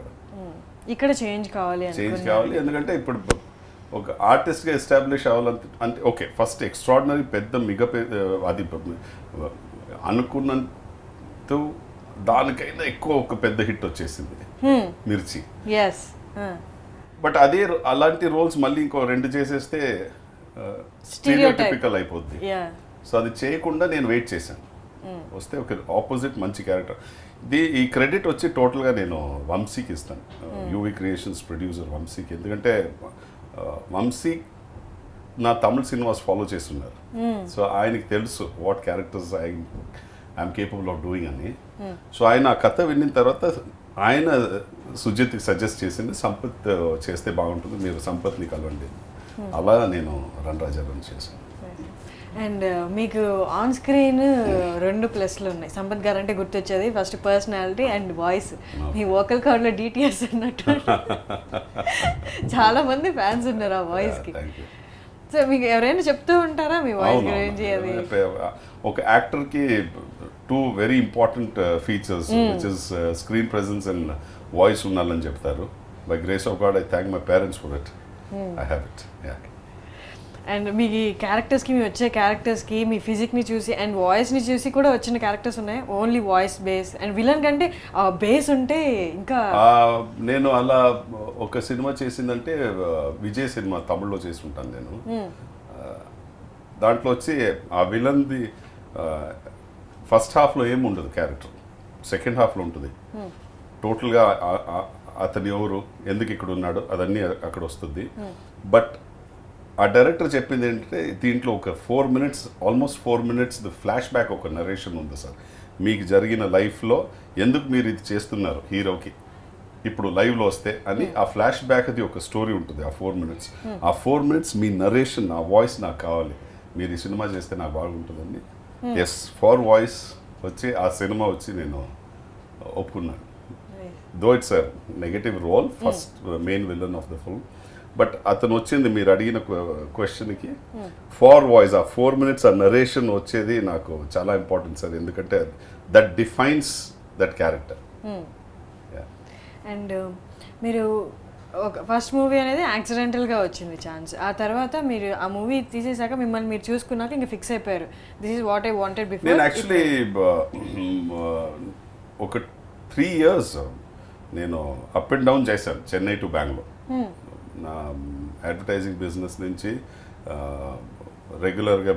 ఇక్కడ చేంజ్ కావాలి, ఎందుకంటే ఇప్పుడు ఒక ఆర్టిస్ట్గా ఎస్టాబ్లిష్ అవ్వాలంటే ఓకే, ఫస్ట్ ఎక్స్ట్రాడినరీ పెద్ద అది అనుకున్నంత దానికైనా ఎక్కువ ఒక పెద్ద హిట్ వచ్చేసింది మిర్చి. బట్ అదే అలాంటి రోల్స్ మళ్ళీ ఇంకో 2 చేసేస్తే స్టీరియోటైపికల్ అయిపోద్ది. సో అది చేయకుండా నేను వెయిట్ చేశాను, వస్తే ఒక ఆపోజిట్ మంచి క్యారెక్టర్. ఈ క్రెడిట్ వచ్చి టోటల్గా నేను వంశీకి ఇస్తాను, యూవి క్రియేషన్స్ ప్రొడ్యూసర్ వంశీకి. ఎందుకంటే వంశీ నా తమిళ సినిమాస్ ఫాలో చేస్తున్నారు. సో ఆయనకి తెలుసు what characters I'm capable of doing అని. సో ఆయన ఆ కథ విన్న తర్వాత ఆయన సుజిత్కి సజెస్ట్ చేసింది, సంపత్ చేస్తే బాగుంటుంది, మీరు సంపత్ని కలవండి. అలా నేను రన్ రాజా రన్ చేశాను. అండ్ మీకు ఆన్ స్క్రీన్ 2 ప్లస్లు ఉన్నాయి. సంపత్ గారు అంటే గుర్తొచ్చేది first personality and voice. Me vocal కార్డ్లో DTS అన్నట్టు చాలా మంది ఫ్యాన్స్ ఉన్నారు ఆ వాయిస్కి. సో మీకు ఎవరైనా చెప్తూ ఉంటారా మీ వాయిస్ గురించి? అది ఒక యాక్టర్కి 2 very important features which is screen presence and voice ఉండాలని చెప్తారు. By grace of God I thank my parents for it. I have it. And మీ క్యారెక్టర్స్కి, మీ వచ్చే క్యారెక్టర్స్కి మీ ఫిజిక్ని చూసి అండ్ వాయిస్ని చూసి కూడా వచ్చిన క్యారెక్టర్స్ ఉన్నాయి, only voice base and villain కంటే బేస్ ఉంటే ఇంకా. నేను అలా ఒక సినిమా చేసిందంటే విజయ్ సినిమా తమిళ్లో చేసి ఉంటాను నేను. దాంట్లో వచ్చి ఆ విలన్ది ఫస్ట్ హాఫ్లో ఏమి ఉండదు క్యారెక్టర్, సెకండ్ హాఫ్లో ఉంటుంది. టోటల్గా అతను ఎవరు, ఎందుకు ఇక్కడ ఉన్నాడు, అదన్నీ అక్కడ వస్తుంది. బట్ ఆ డైరెక్టర్ చెప్పింది ఏంటంటే దీంట్లో ఒక 4 minutes, almost 4 minutes flash back ఒక నరేషన్ ఉంది సార్. మీకు జరిగిన లైఫ్లో ఎందుకు మీరు ఇది చేస్తున్నారు హీరోకి ఇప్పుడు లైవ్లో వస్తే అని ఆ ఫ్లాష్ బ్యాక్ అది ఒక స్టోరీ ఉంటుంది. ఆ 4 minutes, ఆ 4 minutes మీ నరేషన్, ఆ వాయిస్ నాకు కావాలి, మీరు ఈ సినిమా చేస్తే నాకు బాగుంటుందండి. ఎస్, ఫర్ వాయిస్ వచ్చి ఆ సినిమా వచ్చి నేను ఒప్పుకున్నాను. Though it's a negative role, first main villain of the film. But అతను వచ్చింది మీరు అడిగిన క్వశ్చన్కి ఫార్ వాయిస్, ఆ 4 minutes ఆ నరేషన్ వచ్చేది నాకు చాలా ఇంపార్టెంట్ సార్. ఎందుకంటే that defines that character. And మీరు ఒక ఫస్ట్ మూవీ అనేది యాక్సిడెంటల్గా వచ్చింది ఛాన్స్, ఆ తర్వాత మీరు ఆ మూవీ తీసేసాక మిమ్మల్ని మీరు చూసుకున్నాక ఇంకా ఫిక్స్ అయిపోయారు, this is what I wanted before. నేను యాక్చువల్లీ ఒక 3 years నేను అప్ అండ్ డౌన్ చేశాను, చెన్నై టు బెంగళూరు. నా అడ్వర్టైజింగ్ బిజినెస్ నుంచి రెగ్యులర్గా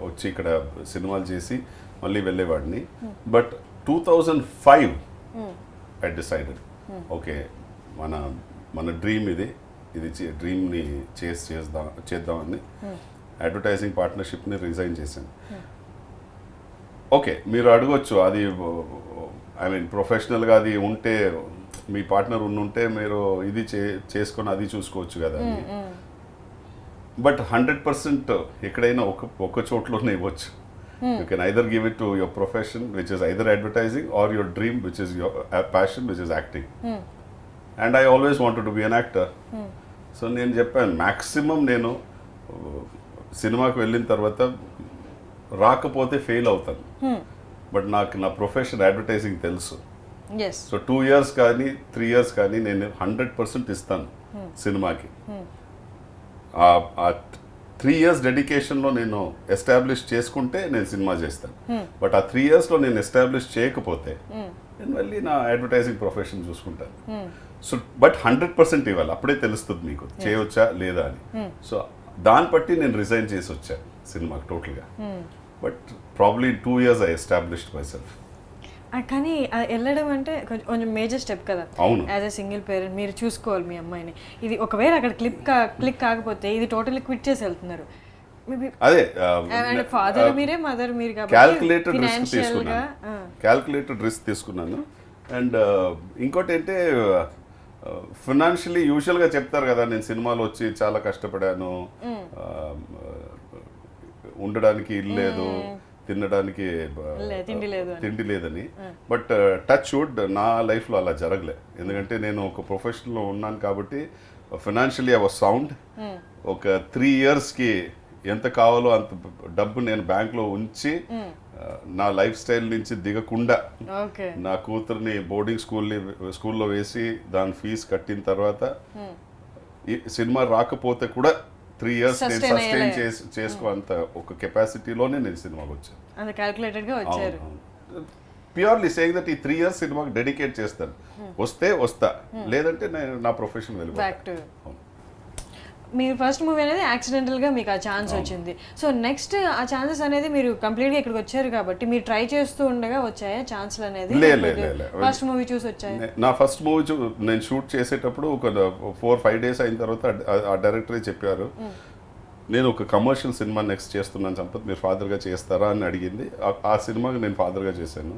వచ్చి ఇక్కడ సినిమాలు చేసి మళ్ళీ వెళ్ళేవాడిని. బట్ 2005 ఐ డిసైడెడ్, ఓకే మన డ్రీమ్ ఇది డ్రీమ్ని చేద్దామని అడ్వర్టైజింగ్ పార్ట్నర్షిప్ని రిజైన్ చేశాను. ఓకే, మీరు అడగొచ్చు అది ఐ మీన్ ప్రొఫెషనల్గా అది ఉంటే మీ పార్ట్నర్ ఉంటే మీరు ఇది చేసుకొని అది చూసుకోవచ్చు కదా అని. బట్ 100% ఎక్కడైనా ఒక చోట్లోనే ఇవ్వచ్చు. You can either give it to your profession which is either advertising or your dream which is your passion which is acting. And I always wanted to be an actor. So నేను చెప్పాను maximum నేను సినిమాకి వెళ్ళిన తర్వాత రాకపోతే fail అవుతాను. But నాకు నా ప్రొఫెషన్ అడ్వర్టైజింగ్ తెలుసు. సో 2 years కానీ 3 years కానీ నేను 100% ఇస్తాను సినిమాకి. ఆ 3 years డెడికేషన్లో నేను ఎస్టాబ్లిష్ చేసుకుంటే నేను సినిమా చేస్తాను. బట్ ఆ 3 yearsలో నేను ఎస్టాబ్లిష్ చేయకపోతే నేను మళ్ళీ నా అడ్వర్టైజింగ్ ప్రొఫెషన్ చూసుకుంటాను. సో బట్ 100% ఇవ్వాలి, అప్పుడే తెలుస్తుంది మీకు చేయవచ్చా లేదా అని. సో దాన్ని బట్టి నేను రిజైన్ చేసి వచ్చాను సినిమాకి టోటల్గా. But probably 2 years I established my self. కానీ వెళ్ళడం అంటే కొంచెం మేజర్ స్టెప్ కదా. అవును, యాజ్ ఎ సింగిల్ పేరెంట్ మీరు చూసుకోవాలి మీ అమ్మాయిని. ఇది ఒకవేళ అక్కడ క్లిక్ కాకపోతే ఇది టోటల్లీ క్విట్ చేసి వెళ్తున్నారు. అదే ఫాదర్ మీరే, మదర్ మీరు కాబట్టి క్యాల్కులేటెడ్ రిస్క్ తీసుకున్నాను. అండ్ ఇంకోటి ఏంటంటే ఫినాన్షియలీ యూజువల్గా చెప్తారు కదా, నేను సినిమాలో వచ్చి చాలా కష్టపడాను, ఉండడానికి ఇల్లు లేదు, తినడానికి తిండి లేదని. బట్ టచ్ వుడ్ నా లైఫ్లో అలా జరగలే. ఎందుకంటే నేను ఒక ప్రొఫెషన్లో ఉన్నాను కాబట్టి ఫైనాన్షియలీ ఐ వాజ్ సౌండ్. ఒక 3 yearsకి ఎంత కావాలో అంత డబ్బు నేను బ్యాంక్లో ఉంచి నా లైఫ్ స్టైల్ నుంచి దిగకుండా నా కూతుర్ని బోర్డింగ్ స్కూల్లో వేసి దాని ఫీజు కట్టిన తర్వాత సినిమా రాకపోతే కూడా 3 years నేను సస్టైన్ చేసుకో అంత ఒక కెపాసిటీలోనే నేను సినిమాకి వచ్చాను. ప్యూర్లీ సేయింగ్ దట్ ఈ 3 years సినిమాకి డెడికేట్ చేస్తాను. వస్తే వస్తా, లేదంటే నేను నా ప్రొఫెషన్ వెళ్ళిపోతాను. మీరు ఫస్ట్ మూవీ అనేది యాక్సిడెంటల్గా మీకు ఆ ఛాన్స్ వచ్చింది. సో నెక్స్ట్ ఆ ఛాన్సెస్ అనేది మీరు కంప్లీట్గా ఇక్కడికి వచ్చారు కాబట్టి మీరు ట్రై చేస్తూ ఉండగా వచ్చాయా ఛాన్స్లు అనేది? ఫస్ట్ మూవీ చూసి వచ్చాయి. నా ఫస్ట్ మూవీ నేను షూట్ చేసేటప్పుడు ఒక 4-5 days అయిన తర్వాత ఆ డైరెక్టరే చెప్పారు, నేను ఒక కమర్షియల్ సినిమా నెక్స్ట్ చేస్తున్నాను సంపత్, మీరు ఫాదర్గా చేస్తారా అని అడిగింది. ఆ సినిమాకి నేను ఫాదర్గా చేశాను.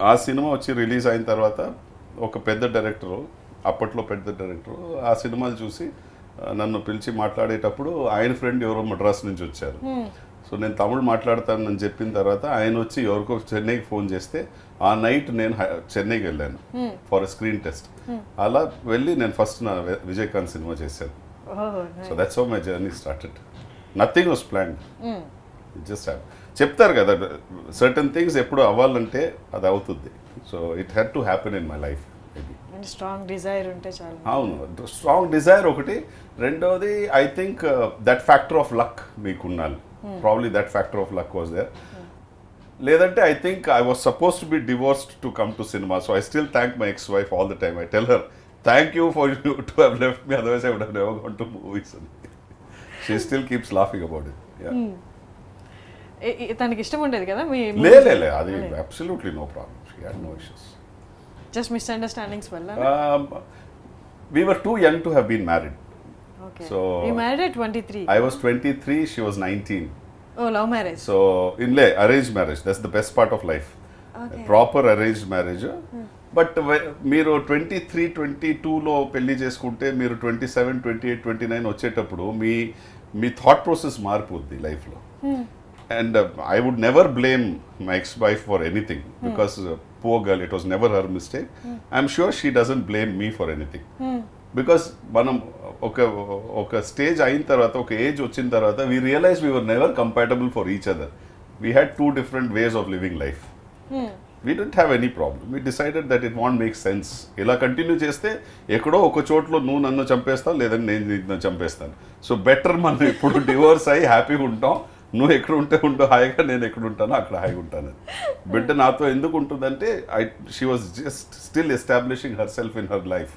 ఆ సినిమా వచ్చి రిలీజ్ అయిన తర్వాత ఒక పెద్ద డైరెక్టరు, అప్పట్లో పెద్ద డైరెక్టరు ఆ సినిమాలు చూసి నన్ను పిలిచి మాట్లాడేటప్పుడు ఆయన ఫ్రెండ్ ఎవరో మద్రాస్ నుంచి వచ్చారు. సో నేను తమిళ్ మాట్లాడతానని చెప్పిన తర్వాత ఆయన వచ్చి ఎవరికో చెన్నైకి ఫోన్ చేస్తే ఆ నైట్ నేను చెన్నైకి వెళ్ళాను ఫర్ స్క్రీన్ టెస్ట్. అలా వెళ్ళి నేను ఫస్ట్ నా విజయకాంత్ సినిమా చేశాను. So that's how my journey started. Nothing was planned, it just happen. చెప్తారు కదా సర్టన్ థింగ్స్ ఎప్పుడు అవ్వాలంటే అది అవుతుంది. So it had to happen in my life. Strong desire ఉంటే చాలు. అవును, స్ట్రాంగ్ డిజైర్ ఒకటి. రెండోది I think that factor of luck మీకు ఉండాలి. Probably that factor of luck was there. లేదంటే I think I was suppose to be divorced to come to cinema. So I still thank my ex wife all the time. I tell her thank you for you to have left me, otherwise I would have never gone to movies. She still keeps laughing about it. తనకి ఇష్టం ఉండేది కదా మీ? లే అది absolutely no problem. She had no issues. Just misunderstandings వల్ల? We were too young to have been married. Okay. So you married at 23? I was 23, she was 19. Oh, love marriage. So arranged marriage, that's the best part of life. Okay. Proper arranged marriage. But మీరు 23, 22లో పెళ్లి చేసుకుంటే మీరు 27, 28, 29 వచ్చేటప్పుడు మీ thought process మారిపోద్ది లైఫ్లో. And I would never blame my ex-wife for anything because poor girl, it was never her mistake. I'm sure she doesn't blame me for anything. Because మనం ఒక stage అయిన తర్వాత, ఒక ఏజ్ వచ్చిన తర్వాత, we realized we were never compatible for each other. We had two different ways of living life. We didn't have any problem. We decided that it won't make sense. ఇలా continue చేస్తే ఎక్కడో ఒక చోట్లో నువ్వు నన్ను చంపేస్తావు, లేదంటే నేను నిన్ను చంపేస్తాను. సో బెటర్ మనం ఇప్పుడు డివోర్స్ అయ్యి హ్యాపీగా ఉంటాం. నువ్వు ఎక్కడ ఉంటే ఉంటో హాయిగా, నేను ఎక్కడ ఉంటానో అక్కడ హాయిగా ఉంటాను. బిడ్డ నాతో ఎందుకు ఉంటుందంటే she was just still establishing her self in her life.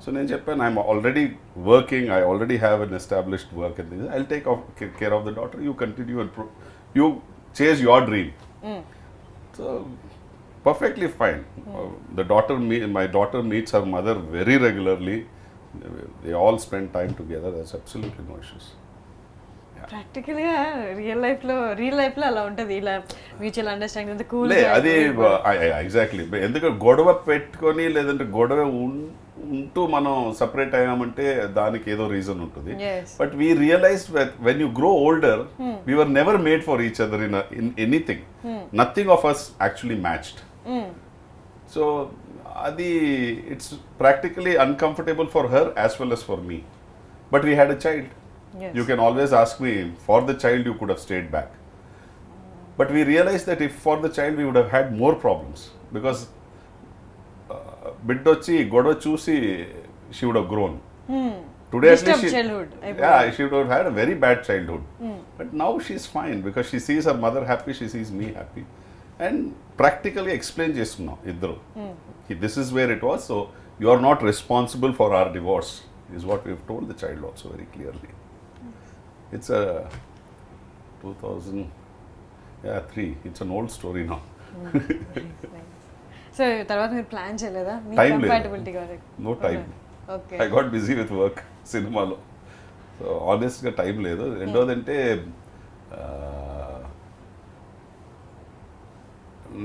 So నేను చెప్పాను, I'm already working, I already have an established work and this, I take care of the daughter, you continue and you chase your dream. So perfectly fine. My daughter meets her mother very regularly. They all spend time together. There's absolutely no issues. ప్రాక్టికల్గా real లైఫ్లో అలా ఉంటుంది, ఇలా mutual understanding అంతా cool. అది exactly. ఎందుకంటే గొడవ పెట్టుకొని లేదంటే గొడవ ఉంటూ మనం సపరేట్ అయ్యామంటే దానికి ఏదో రీజన్ ఉంటుంది. But we realise when you grow older, we were never made for each other in anything. Nothing of us actually matched. So అది it's practically uncomfortable for her as well as for me. But we had a child. Yes. You can always ask me, for the child you could have stayed back. But we realized that if for the child we would have had more problems, because biddochi godo chusi she would have grown. Today at least she would have had a very bad childhood. But now she's fine because she sees her mother happy, she sees me happy. And practically explain chestunnam iddaru. This is where it was, so you are not responsible for our divorce, is what we have told the child also very clearly. It's a 2003. It's an old story now. So తర్వాత మీరు plan చేయలేదా? Time లేదు. No time. Okay. I got busy with work సినిమాలో. So ఆనెస్ట్గా time లేదు. రెండోదంటే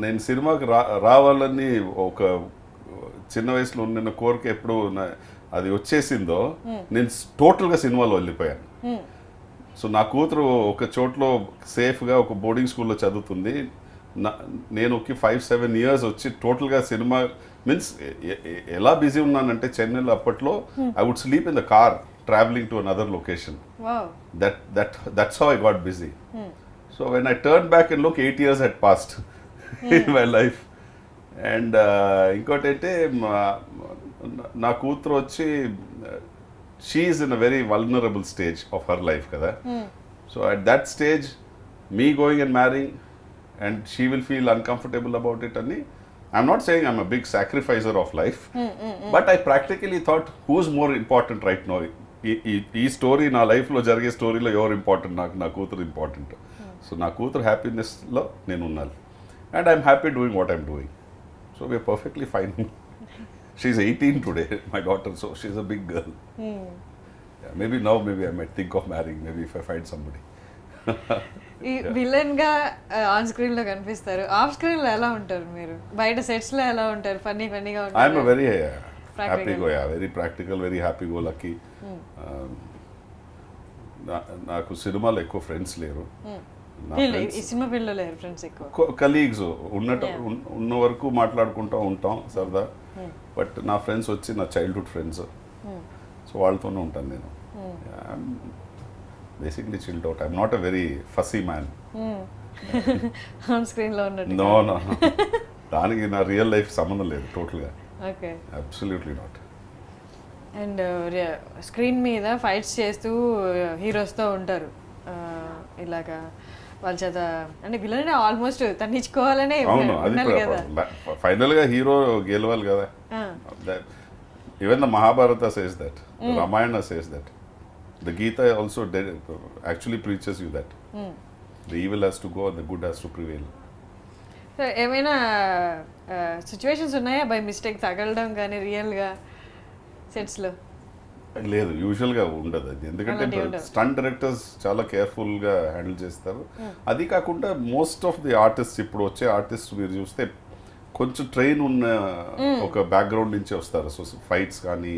నేను సినిమాకి రావాలని ఒక చిన్న వయసులో ఉన్న కోరిక ఎప్పుడు అది వచ్చేసిందో నేను టోటల్గా సినిమాలో వెళ్ళిపోయాను. సో నా కూతురు ఒక చోట్లో సేఫ్గా ఒక బోర్డింగ్ స్కూల్లో చదువుతుంది. నేను ఒక 5-7 years వచ్చి టోటల్గా సినిమా మీన్స్ ఎలా బిజీ ఉన్నానంటే చెన్నైలో అప్పట్లో I would sleep in the car travelling to another location. That's how I got busy. So when I turn back and look 8 years had passed in my life. అండ్ ఇంకోటి అంటే నా కూతురు వచ్చి she is in a very vulnerable stage of her life kada. So at that stage, me going and marrying, and she will feel uncomfortable about it. And I'm not saying I'm a big sacrificer of life, but I practically thought, who's more important right now? Ee story na life lo jarige story lo you're important, na koothru important. So na koothru happiness lo nenu unnali, and I'm happy doing what I'm doing. So we're perfectly fine. She's 18 today, my daughter, so she's a big girl. Yeah, maybe now, I might think of marrying, maybe if I find somebody. Villain గా on screen లో కనిపిస్తారు, off screen లో ఎలా ఉంటారు మీరు? బయట sets లో ఎలా ఉంటారు? ఫన్నీగా ఉంటారు? I'm a very very practical, very happy go lucky. నాకు సినిమాలో ఎక్కువ ఫ్రెండ్స్ లేరు. సినిమా ఫీల్డ్ లో లేరు ఫ్రెండ్స్ ఎక్కువ. కలీగ్స్ ఉన్న వరకు మాట్లాడుకుంటూ ఉంటాం సరదా. బట్ నా ఫ్రెండ్స్ వచ్చి నా చైల్డ్హుడ్ ఫ్రెండ్స్, సో వాళ్ళతోనే ఉంటాను నేను. Basically chilled out. I'm not a very Fasi man. On స్క్రీన్లో ఉన్నట్టు. నో నో, దానికి నా రియల్ లైఫ్ సంబంధం లేదు టోటల్గా. Okay, absolutely not. And screen మీద ఫైట్స్ చేస్తూ హీరోస్తో ఉంటారు, ఇలాగా వాళ్ళ చేత అంటే విలన్ ఆల్మోస్ట్ తన్నించుకోవాలనే ఉండాలి కదా. ఫైనల్గా హీరో గెలవాలి కదా. Even the Mahabharata says that, Ramayana says that, the Gita also actually preaches you that the evil has to go and the good has to prevail. ఏమైనా సిచ్యువేషన్స్ ఉన్నాయా బై మిస్టేక్ తగలడం కానీ రియల్గా సెట్స్లో? లేదు, యూజువల్గా ఉండదు అది, ఎందుకంటే స్టంట్ డైరెక్టర్స్ చాలా కేర్ఫుల్గా హ్యాండిల్ చేస్తారు. అది కాకుండా మోస్ట్ ఆఫ్ ది ఆర్టిస్ట్, ఇప్పుడు వచ్చే ఆర్టిస్ట్ మీరు చూస్తే కొంచెం ట్రైన్ ఉన్న ఒక బ్యాక్గ్రౌండ్ నుంచి వస్తారు. సో ఫైట్స్ కానీ,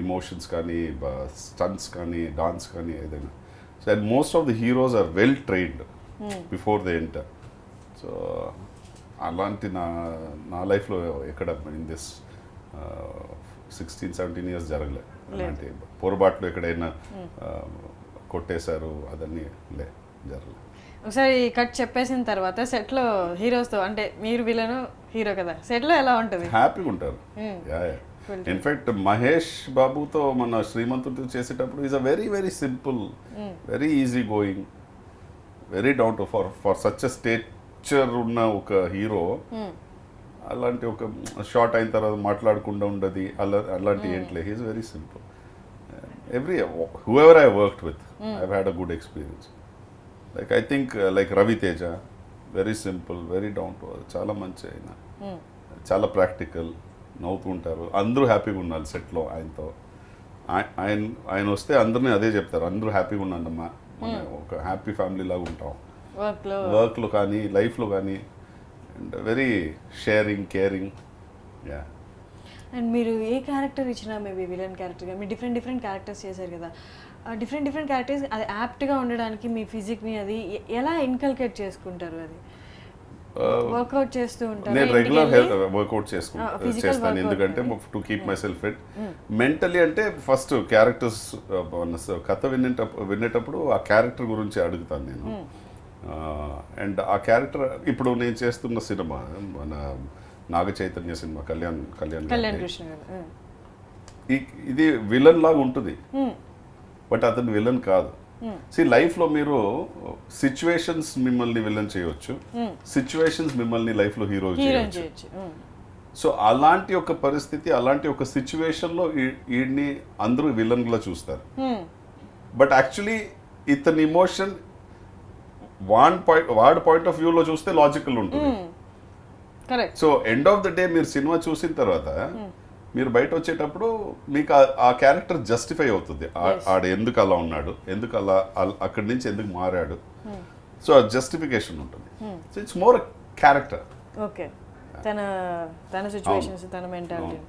ఇమోషన్స్ కానీ, స్టంట్స్ కానీ, డాన్స్ కానీ ఏదైనా. So and most of the heroes are well trained before the enter. So అలాంటి నా లైఫ్లో ఎక్కడ ఇన్ దిస్ 16-17 years జరగలేదు. అలాంటి పొరపాట్లు ఎక్కడైనా కొట్టేశారు అదన్నీ జరగలేదు. ఒకసారి కట్ చెప్పేసిన తర్వాత సెట్లో హీరోస్తో అంటే మీరు విలను హీరో కదా, సెట్లో ఎలా ఉంటుంది? హ్యాపీగా ఉంటారు. ఇన్ఫాక్ట్ మహేష్ బాబుతో మన శ్రీమంతుడితో చేసేటప్పుడు is a very very simple, very easy going, very down to for such a stature ఉన్న ఒక హీరో. అలాంటి ఒక షార్ట్ అయిన తర్వాత మాట్లాడకుండా ఉండదు అలాంటి ఏంట్లే. He is very simple. whoever I worked with, I've had a good experience. Like I think like Ravi Teja, very simple, very down to earth, చాలా మంచి ఆయన, చాలా ప్రాక్టికల్, నవ్వుతూ ఉంటారు, అందరూ హ్యాపీగా ఉన్నారు సెట్లో ఆయనతో. ఆయన వస్తే అందరినీ అదే చెప్తారు, అందరూ హ్యాపీగా ఉన్నారమ్మా, ఒక హ్యాపీ ఫ్యామిలీ లాగా ఉంటాం వర్క్లో కానీ లైఫ్లో కానీ. And very sharing, caring. Yeah. And మీరు ఏ క్యారెక్టర్ ఇచ్చినా, మేబీ విలన్ క్యారెక్టర్ కానీ, మీరు డిఫరెంట్ క్యారెక్టర్స్ చేశారు కదా, డిఫరెంట్ క్యారెక్టర్స్ అది యాప్ట్గా ఉండడానికి మీ ఫిజిక్ని అది ఎలా ఇన్కల్కేట్ చేసుకుంటారు? అది వర్కౌట్ చేస్తూ ఉంటారు? నేను రెగ్యులర్ వర్కౌట్ చేస్తాను, ఎందుకంటే to keep my self fit. Mentally అంటే ఫస్ట్ క్యారెక్టర్స్ కథ వినేటప్పుడు ఆ క్యారెక్టర్ గురించి అడుగుతాను నేను. అండ్ ఆ క్యారెక్టర్ ఇప్పుడు నేను చేస్తున్న సినిమా మన నాగ చైతన్య సినిమా, కళ్యాణ్ కృష్ణ గారు, ఇది విలన్ లాగా ఉంటుంది, బట్ అతను విలన్ కాదు. లైఫ్లో మీరు సిచ్యువేషన్స్ మిమ్మల్ని విలన్ చేయవచ్చు, సిచ్యువేషన్స్ మిమ్మల్ని లైఫ్లో హీరో చేయవచ్చు. సో అలాంటి ఒక పరిస్థితి, అలాంటి ఒక సిచ్యువేషన్లో వీడిని అందరూ విలన్గా చూస్తారు. బట్ యాక్చువల్లీ ఇతని ఇమోషన్ వాడి పాయింట్ ఆఫ్ వ్యూలో చూస్తే లాజికల్ ఉంటుంది. So end of the day మీరు సినిమా చూసిన తర్వాత మీరు బయట వచ్చేటప్పుడు మీకు ఆ క్యారెక్టర్ జస్టిఫై అవుతుంది. ఆడ ఎందుకు అలా ఉన్నాడు, ఎందుకు అలా అక్కడి నుంచి ఎందుకు మారాడు, సో ఆ జస్టిఫికేషన్ ఉంటుంది. So it's more character. Okay, తన సిచ్యువేషన్స్, తన మెంటాలిటీ.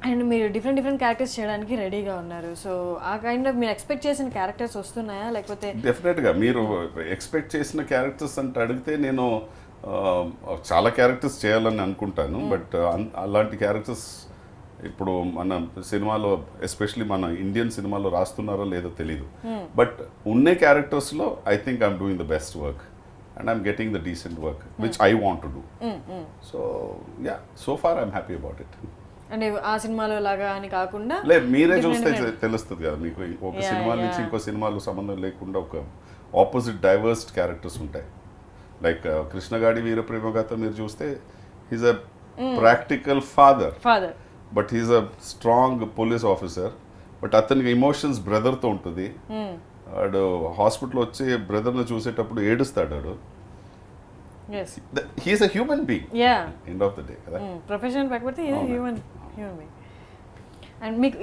అండ్ మీరు డిఫరెంట్ క్యారెక్టర్స్ చేయడానికి రెడీగా ఉన్నారు. సో ఆ కైండ్ ఆఫ్ మీరు ఎక్స్పెక్ట్ చేసిన క్యారెక్టర్స్ వస్తున్నాయా, లేకపోతే? డెఫినెట్గా మీరు ఎక్స్పెక్ట్ చేసిన క్యారెక్టర్స్ అంటే అడిగితే నేను చాలా క్యారెక్టర్స్ చేయాలని అనుకుంటాను. బట్ అలాంటి క్యారెక్టర్స్ ఇప్పుడు మన సినిమాలో, ఎస్పెషలీ మన ఇండియన్ సినిమాలో రాస్తున్నారో లేదో తెలీదు. బట్ ఉన్న క్యారెక్టర్స్లో I think I'm doing the best work and I'm getting the decent work which I want to do. So yeah, so far I'm happy about it. అంటే ఆ సినిమాలో లాగా అని కాకుండా మీరే చూస్తే తెలుస్తుంది కదా మీకు, ఒక సినిమా నుంచి ఇంకో సినిమాలో సంబంధం లేకుండా ఒక ఆపోజిట్ డైవర్స్ క్యారెక్టర్స్ ఉంటాయి. లైక్ కృష్ణగాడి వీరప్రేమగాథ మీరు చూస్తే he's a practical father, but he's a strong police officer. But అతనికి ఎమోషన్స్ బ్రదర్తో ఉంటుంది. వాడు హాస్పిటల్ వచ్చి బ్రదర్ని చూసేటప్పుడు ఏడుస్తాడు. వాడు he's a human being end of the day కదా. ప్రొఫెషనల్ కాకపోతే హ్యూమన్ బీయింగ్. అండ్ మీకు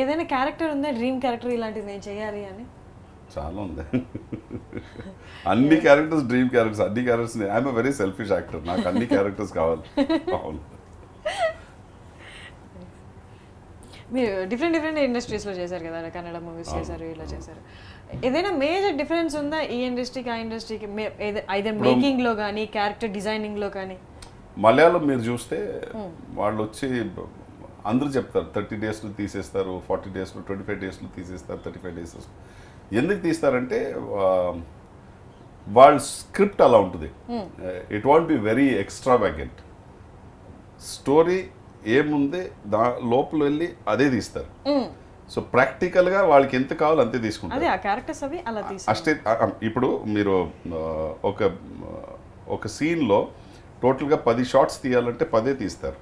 ఏదైనా క్యారెక్టర్ ఉందా, డ్రీమ్ క్యారెక్టర్ ఇలాంటిది నేను చేయాలి అని? చాలా ఉంది. అన్ని క్యారెక్టర్స్ డ్రీమ్ క్యారెక్టర్స్, అన్ని characters. I'm a very selfish actor, నాకు అన్ని క్యారెక్టర్స్ కావాలి. మీరు డిఫరెంట్ ఇండస్ట్రీస్లో చేశారు కదా, కన్నడ మూవీస్ చేశారు, ఇలా చేశారు. ఏదైనా మేజర్ డిఫరెన్స్ ఉందా ఈ ఇండస్ట్రీకి ఆ ఇండస్ట్రీకి, ఐదర్ మేకింగ్లో కానీ క్యారెక్టర్ డిజైనింగ్లో కానీ? మలయాళం మీరు చూస్తే వాళ్ళు వచ్చి అందరూ చెప్తారు 30 డేస్లో తీసేస్తారు, 40 డేస్లో, 25 డేస్లో తీసేస్తారు, 35 డేస్. ఎందుకు తీస్తారంటే వాళ్ళ స్క్రిప్ట్ అలా ఉంటుంది. It won't be very extravagant. Story ఏముంది లోపల వెళ్ళి అదే తీస్తారు. సో ప్రాక్టికల్గా వాళ్ళకి ఎంత కావాలో అంతే తీసుకుంటారు. అష్టే ఇప్పుడు మీరు ఒక సీన్లో టోటల్గా 10 షార్ట్స్ తీయాలంటే 10 తీస్తారు.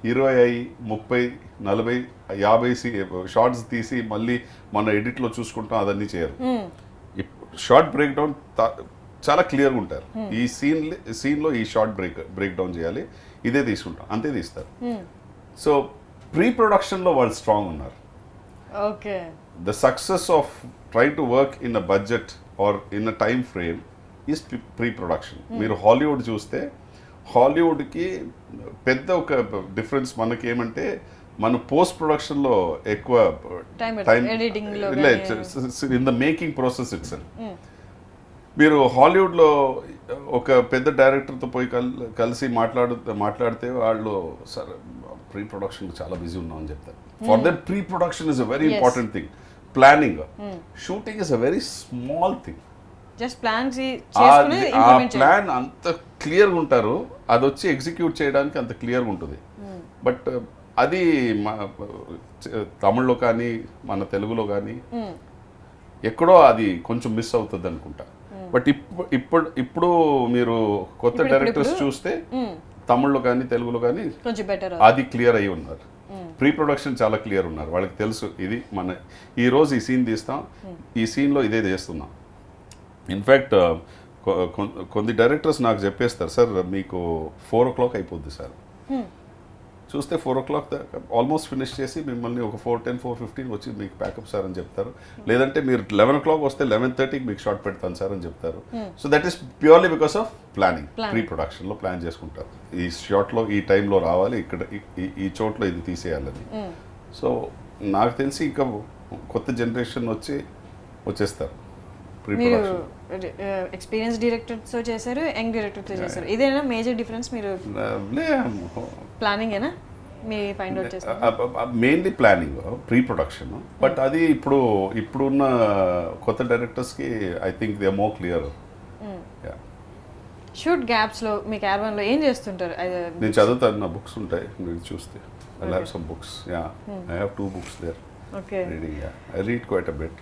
20, 30, 40, 50 షార్ట్స్ తీసి మళ్ళీ మన ఎడిట్లో చూసుకుంటాం, అదన్నీ చేయరు. షార్ట్ బ్రేక్ డౌన్ చాలా క్లియర్గా ఉంటారు. ఈ సీన్లో ఈ షార్ట్ బ్రేక్ డౌన్ చేయాలి, ఇదే తీసుకుంటాం, అంతే తీస్తారు. సో ప్రీ ప్రొడక్షన్లో వాళ్ళు స్ట్రాంగ్ ఉన్నారు. The success of try to work in a budget or in a time frame is pre production. మీరు హాలీవుడ్ చూస్తే హాలీవుడ్కి పెద్ద ఒక డిఫరెన్స్ మనకి ఏమంటే మన పోస్ట్ ప్రొడక్షన్లో ఎక్కువ time in the making process it's. మీరు హాలీవుడ్లో ఒక పెద్ద డైరెక్టర్తో పోయి కలిసి మాట్లాడితే వాళ్ళు సార్ ప్రీ ప్రొడక్షన్ చాలా బిజీ ఉన్నాం అని చెప్తారు. For that pre production is a very important thing. Planning, shooting is a very small thing. ఆ ప్లాన్ అంత క్లియర్గా ఉంటారు, అది వచ్చి ఎగ్జిక్యూట్ చేయడానికి అంత క్లియర్గా ఉంటుంది. బట్ అది తమిళ్లో కానీ మన తెలుగులో కానీ ఎక్కడో అది కొంచెం మిస్ అవుతుంది అనుకుంటా. బట్ ఇప్పుడు మీరు కొత్త డైరెక్టర్స్ చూస్తే తమిళ్లో కానీ తెలుగులో కానీ అది క్లియర్ అయ్యి ఉన్నారు. ప్రీ ప్రొడక్షన్ చాలా క్లియర్ ఉన్నారు. వాళ్ళకి తెలుసు ఇది మన ఈరోజు ఈ సీన్ తీస్తాం, ఈ సీన్లో ఇదే చేస్తున్నాం. ఇన్ఫ్యాక్ట్ కొన్ని డైరెక్టర్స్ నాకు చెప్పేస్తారు, సార్ మీకు 4 o'clock అయిపోద్ది సార్. చూస్తే 4 o'clock ఆల్మోస్ట్ ఫినిష్ చేసి మిమ్మల్ని ఒక 4:10, 4:15 వచ్చి మీకు ప్యాకప్ సార్ అని చెప్తారు. లేదంటే మీరు 11 o'clock వస్తే 11:30కి మీకు షార్ట్ పెడతాను సార్ అని చెప్తారు. So that is purely because of planning. Pre ప్రొడక్షన్లో ప్లాన్ చేసుకుంటారు, ఈ షార్ట్లో ఈ టైంలో రావాలి, ఇక్కడ ఈ చోట్ల ఇది తీసేయాలని. సో నాకు తెలిసి ఇంకా కొత్త జనరేషన్ వచ్చేస్తారు. మీరు ఎక్స్పీరియన్స్ డైరెక్టర్తో చేశారు, యంగ్ డైరెక్టర్తో చేశారు. ఇదేనా మేజర్ డిఫరెన్స్? మీరు ప్లానింగేనా మీ ఫైండ్ అవుట్ చేస్తారు? Mainly planning, pre production. But అది ఇప్పుడున్న కొత్త డైరెక్టర్స్కి I think they are more clear. Shoot గ్యాప్స్లో మీ క్యారవాన్లో ఏం చేస్తుంటారు? నేను చదువుతాను, నా బుక్స్ ఉంటాయి, మీరు చూస్తే I have some books. I have 2 books there. Reading, I read quite a bit.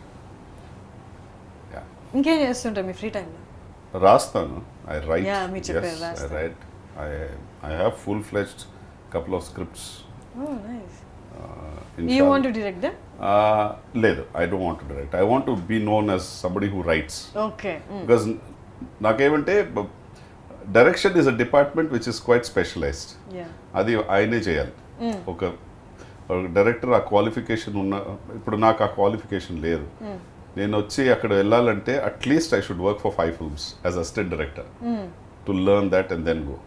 ఇంకేం చేస్తుంటారు మీ ఫ్రీ టైంలో? రాస్తాను, I write. I write. I have full-fledged couple of scripts. Oh, nice. You want to direct them? లేదు, I don't want to direct. I want to be known as somebody who writes. Okay. Because నాకేమంటే direction is a department which is quite specialised. అది ఆయనే చేయాలి. ఒక director ఆ qualification ఇప్పుడు నాకు ఆ క్వాలిఫికేషన్ లేదు. నేను వచ్చి అక్కడ వెళ్ళాలంటే at least I should work for 5 films as assistant director to learn that and then go.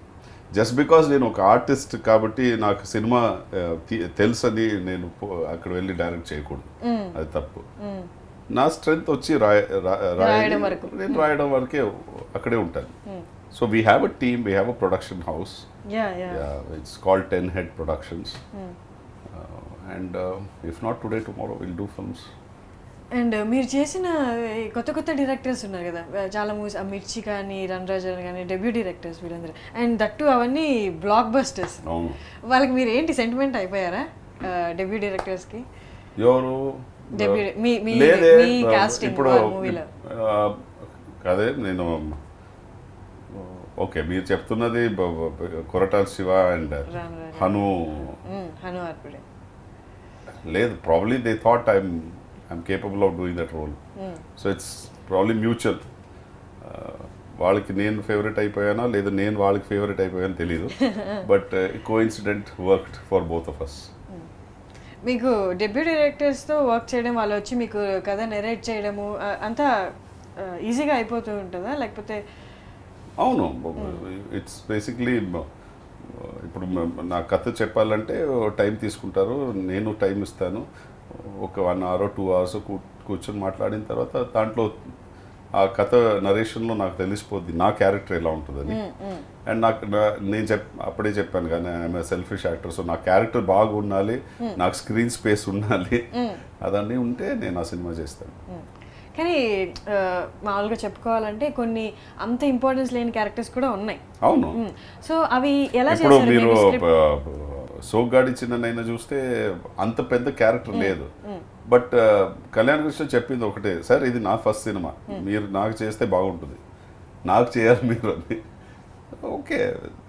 Just because నేను ఒక ఆర్టిస్ట్ కాబట్టి నాకు సినిమా తెలుసని నేను అక్కడ వెళ్ళి డైరెక్ట్ చేయకూడదు, అది తప్పు. నా స్ట్రెంగ్త్ వచ్చి నేను రాయడం వరకే అక్కడే ఉంటాను. So we have a team, we have a production house, it's called 10 Head Productions. And if not today tomorrow will do films. And మీరు చేసిన కొత్త డైరెక్టర్స్ ఉన్నారు కదా చాలా మూవీస్, మిర్చి కానీ, రన్ రాజన్ కానీ, డెబ్యూ డైరెక్టర్స్ వీళ్ళందరూ. అండ్ దట్టు అవన్నీ బ్లాక్ బస్టర్స్. వాళ్ళకి మీరు ఏంటి సెంటిమెంట్ అయిపోయారా డెబ్యూ డైరెక్టర్స్కి? ఎవరు ఇప్పుడు అదే నేను ఓకే మీరు చెప్తున్నది కొరటాల శివ అండ్ హను ఆర్పిడే. లేదు, probably they thought I'm capable of doing that role. So it's probably mutual. వాళ్ళకి నేను ఫేవరెట్ అయిపోయానా లేదా నేను వాళ్ళకి ఫేవరెట్ అయిపోయానో తెలియదు. But coincident worked for both of us. మీకు డెబ్యూ డైరెక్టర్స్తో వర్క్ చేయడం, వాళ్ళు వచ్చి మీకు కథ నెరేట్ చేయడము అంతా ఈజీగా అయిపోతూ ఉంటుందా లేకపోతే? అవును, ఇట్స్ బేసిక్లీ ఇప్పుడు నా కథ చెప్పాలంటే టైం తీసుకుంటారు, నేను టైం ఇస్తాను. ఒక 1 hour 2 hours కూర్చొని మాట్లాడిన తర్వాత దాంట్లో ఆ కథ నరేషన్లో నాకు తెలిసిపోద్ది నా క్యారెక్టర్ ఎలా ఉంటుందని. అండ్ నేను అప్పుడే చెప్పాను కానీ ఐఎమ్ సెల్ఫిష్ యాక్టర్, సో నా క్యారెక్టర్ బాగా ఉండాలి, నాకు స్క్రీన్ స్పేస్ ఉండాలి, అదన్నీ ఉంటే నేను ఆ సినిమా చేస్తాను. కానీ మామూలుగా చెప్పుకోవాలంటే కొన్ని అంత ఇంపార్టెన్స్ లేని క్యారెక్టర్స్ కూడా ఉన్నాయి. అవును. సో అవి ఎలా ఇప్పుడు మీరు సోగ్గాడి చిన్ననైనా చూస్తే అంత పెద్ద క్యారెక్టర్ లేదు, బట్ కళ్యాణ్ కృష్ణ చెప్పింది ఒకటే, సార్ ఇది నా ఫస్ట్ సినిమా, మీరు నాకు చేస్తే బాగుంటుంది, నాకు చేయాలి మీరు అని. Okay,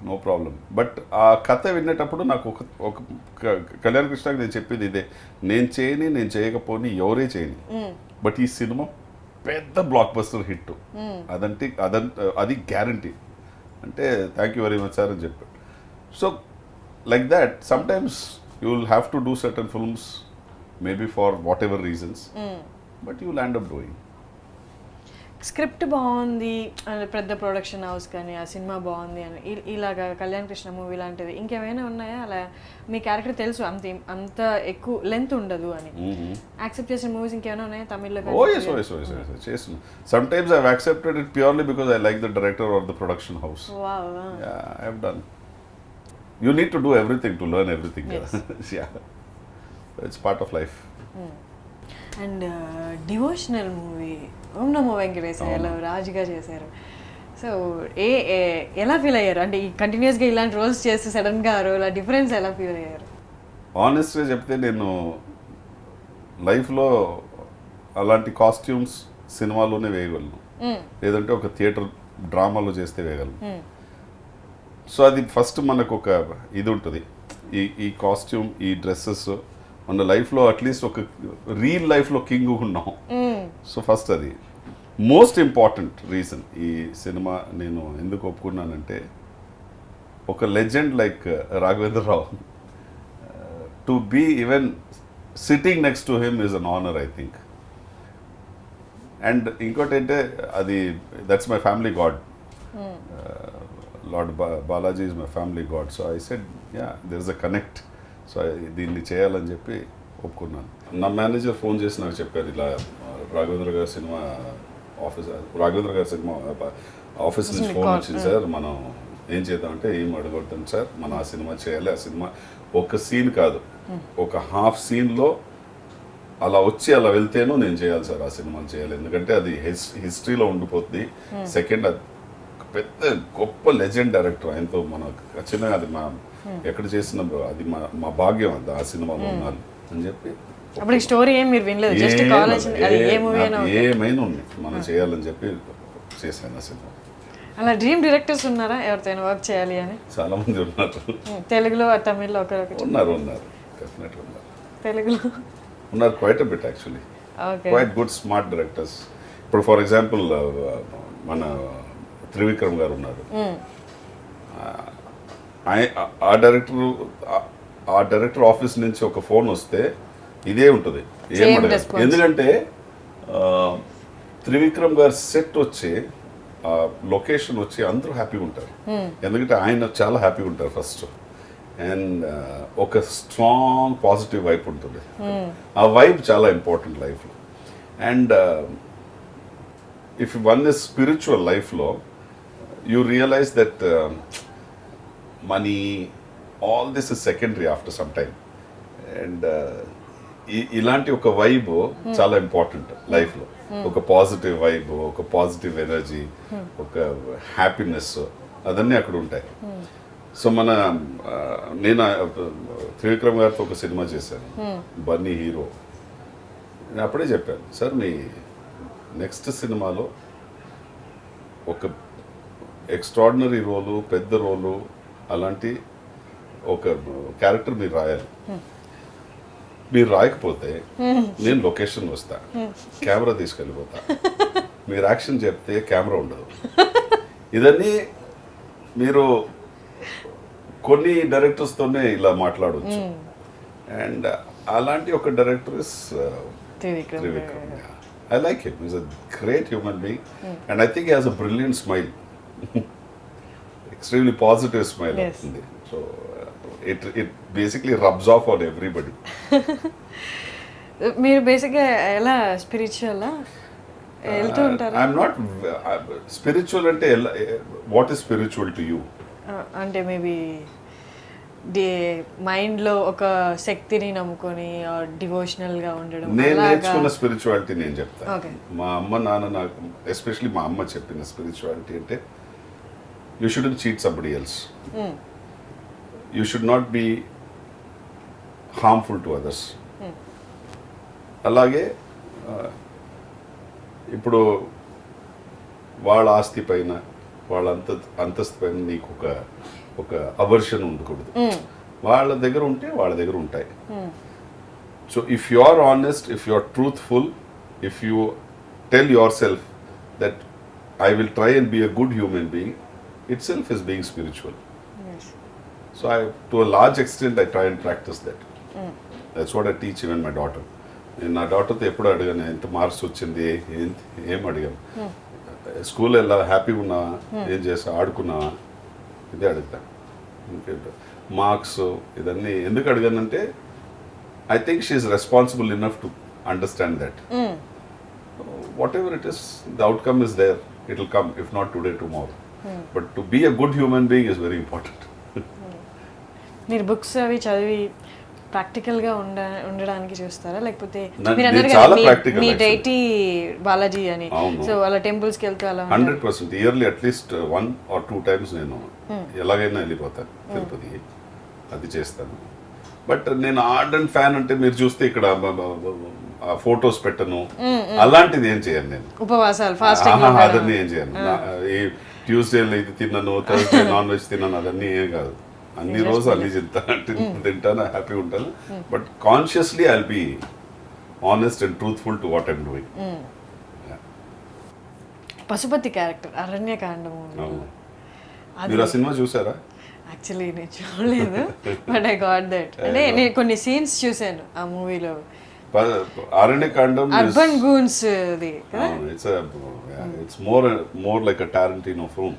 no problem. బట్ ఆ కథ వినేటప్పుడు నాకు ఒక కళ్యాణ్ కృష్ణకి నేను చెప్పింది ఇదే, నేను చేయకపోని ఎవరే చేయని, బట్ ఈ సినిమా పెద్ద బ్లాక్ బస్టర్ హిట్, అది గ్యారంటీ అంటే thank you very much sir అని చెప్పాడు. So like that sometimes you will have to do certain films maybe for what ever reasons, but you will end up doing. Script బాగుంది, పెద్ద production house కానీ ఆ cinema బాగుంది అని ఇలాగా Kalyan Krishna movie లాంటిది ఇంకేమైనా ఉన్నాయా అలా మీ క్యారెక్టర్ తెలుసు అంత ఎక్కువ లెంత్ ఉండదు అని యాక్సెప్ట్ చేసిన మూవీస్ ఇంకేమైనా ఉన్నాయా తమిళ్లో? Oh yes, చేసిన. Sometimes I've accepted it purely because I like the director or the production house. Wow. Yeah, I've done. You need to do everything to learn everything. Yes. Yeah, it's part of life. And devotional movie Om Namo వెంకటేశాయలో రాజుగా చేశారు. So ఎలా feel అయ్యారు? అంటే ఈ కంటిన్యూస్గా ఇలాంటి roles చేస్తే సడన్గా రోల్ ఆ డిఫరెన్స్ ఎలా ఫీల్ అయ్యారు? ఆనెస్ట్గా చెప్తే నేను లైఫ్లో అలాంటి కాస్ట్యూమ్స్ సినిమాలోనే వేయగలను, లేదంటే ఒక థియేటర్ డ్రామాలో చేస్తే వేయగలను. సో అది ఫస్ట్ మనకు ఒక ఇది ఉంటుంది, ఈ కాస్ట్యూమ్, ఈ డ్రెస్సెస్ మన లైఫ్లో అట్లీస్ట్ ఒక రియల్ లైఫ్లో కింగ్ ఉన్నాం. సో ఫస్ట్ అది మోస్ట్ ఇంపార్టెంట్ రీజన్. ఈ సినిమా నేను ఎందుకు ఒప్పుకున్నానంటే ఒక legend like Raghavendra Rao, to be even sitting next to him is an honour I think. And ఇంకోటి అంటే అది that's my family god, lord Balaji is my family god. So I said yeah there is a connect, so దీన్ని చేయాలని చెప్పి ఒప్పుకున్నాను. నా manager phone చేసి నాకు చెప్పారు, ఇలా రాఘవేంద్ర గారి సినిమా ఆఫీస్ నుంచి ఫోన్ వచ్చింది సార్, మనం ఏం చేద్దామంటే ఏం అడగొద్దాం సార్, మనం ఆ సినిమా చేయాలి, ఆ సినిమా ఒక సీన్ కాదు ఒక హాఫ్ సీన్లో అలా వచ్చి అలా వెళ్తేనూ నేను చేయాలి సార్, ఆ సినిమాలు చేయాలి, ఎందుకంటే అది హిస్టరీలో ఉండిపోతుంది. సెకండ్ అది పెద్ద గొప్ప లెజెండ్ డైరెక్టర్, ఆయనతో మనకు ఖచ్చితంగా అది ఎక్కడ చేసిన అది మా భాగ్యం, అది ఆ సినిమాలో ఉన్నారు అని చెప్పి. ఏమైనా ఉంది మనం చేయాలని చెప్పి చేశాను ఆ సినిమా. అలా డ్రీమ్ డైరెక్టర్స్ ఉన్నారా ఎవరితోనే వర్క్ చేయాలి అని? చాలా మంది ఉన్నారు, తెలుగులో తమిళ్లో ఉన్నారు డెఫినెట్గా ఉన్నారు, తెలుగులో ఉన్నారు quiet a bit actually, quite good smart directors. ఇప్పుడు ఫర్ ఎగ్జాంపుల్ మన త్రివిక్రమ్ గారు ఉన్నారు, ఆ డైరెక్టర్ ఆఫీస్ నుంచి ఒక ఫోన్ వస్తే ఇదే ఉంటుంది, ఎందుకంటే త్రివిక్రమ్ గారి సెట్ వచ్చి లొకేషన్ వచ్చి అందరూ హ్యాపీగా ఉంటారు, ఎందుకంటే ఆయన చాలా హ్యాపీగా ఉంటారు ఫస్ట్. అండ్ ఒక స్ట్రాంగ్ పాజిటివ్ వైబ్ ఉంటుంది, ఆ వైబ్ చాలా ఇంపార్టెంట్ లైఫ్లో. And if one is spiritual లైఫ్లో you realize that money, all this is secondary after some time. And ఇలాంటి ఒక వైబ్ చాలా ఇంపార్టెంట్ లైఫ్లో, ఒక పాజిటివ్ వైబ్, ఒక పాజిటివ్ ఎనర్జీ, ఒక హ్యాపీనెస్, అదన్నీ అక్కడ ఉంటాయి. సో నేను త్రివిక్రమ్ గారితో ఒక సినిమా చేశాను, బన్నీ హీరో. నేను అప్పుడే చెప్పాను, సార్ మీ నెక్స్ట్ సినిమాలో ఒక ఎక్స్ట్రాడినరీ రోలు, పెద్ద రోలు, అలాంటి ఒక క్యారెక్టర్ మీరు రాయాలి. మీరు రాయకపోతే నేను లొకేషన్ వస్తా, కెమెరా తీసుకెళ్ళిపోతా, మీరు యాక్షన్ చెప్తే కెమెరా ఉండదు. ఇదన్నీ మీరు కొన్ని డైరెక్టర్స్తోనే ఇలా మాట్లాడవచ్చు. అండ్ అలాంటి ఒక director is Trivikram. I like him. He's a great human being. And I think he has a brilliant smile. Extremely positive smile. Yes. So it basically rubs off on everybody. మీరు బేసిక్గా ఎలా స్పిరిచువల్? వెళ్తూ ఉంటారు. I'm not spiritual అంటే what is spiritual to you? అంటే maybe మైండ్లో ఒక శక్తిని నమ్ముకొని డివోషనల్గా ఉండడం. నేను నేర్చుకున్న స్పిరిచువాలిటీ నేను Okay. చెప్తాను. మా అమ్మ నాన్న నాకు, ఎస్పెషలీ మా అమ్మ చెప్పిన స్పిరిచువాలిటీ అంటే you shouldn't cheat somebody else, you should not be harmful to others. అలాగే ఇప్పుడు వాళ్ళ ఆస్తి పైన, వాళ్ళ అంతస్తు పైన నీకు ఒక అవర్షన్ ఉండకూడదు. వాళ్ళ దగ్గర ఉంటే వాళ్ళ దగ్గర ఉంటాయి. So if you are honest, if you are truthful, if you tell yourself that I will try and be a good human being, itself is being spiritual. So to a large extent I try and practice that. That's what I teach even my daughter. నేను నా డాటర్తో ఎప్పుడు అడిగాను, ఎంత marks వచ్చింది, ఏం అడిగాను, స్కూల్లో ఎలా హ్యాపీగా ఉన్నావా, ఏం చేసా, ఆడుకున్నావా, ఇదే అడుగుతాను. మార్క్స్ ఇదన్నీ ఎందుకు అడిగానంటే I think she is responsible enough to understand that whatever it is, the outcome is there, it will come, if not today tomorrow. But to be a good human being is very important. మీరు books అవి చదివి ప్రాక్టికల్గా ఉండడానికి చూస్తారా, లేకపోతే మీ deity Balaji అని, so అలా టెంపుల్స్కి వెళ్తే అలా? 100% ఇయర్లీ అట్లీస్ట్ 1 or 2 times నేను ఎలాగైనా వెళ్ళిపోతాను తిరుపతి, అది చేస్తాను. బట్ నేను ఆర్డెంట్ ఫ్యాన్ అంటే మీరు చూస్తే ఇక్కడ ఫొటోస్ పెట్టను, అలాంటిది ఏం చేయను నేను. ఉపవాసాలు, ఫాస్టింగ్ అదన్నీ ఏం చేయను. ఈ ట్యూస్డే ఇది తిన్నాను, థర్స్డే నాన్ వెజ్ తిన్నాను, అదన్నీ ఏం కాదు. అన్ని రోజు అన్ని తింటాను, హ్యాపీగా ఉంటాను. But consciously I will be honest and truthful to what I'm doing. Pashupathi character Aaranya Kaandam, మీరు ఆ సినిమా చూసారా? యాక్చువల్లీ నేను చూడలేదు, బట్ ఐ గాట్ దట్. అంటే నేను కొన్ని సీన్స్ చూసాను ఆ మూవీలో. అరణ్యకాండం అర్బన్ గూన్స్ ది, it's more like a Tarantino film.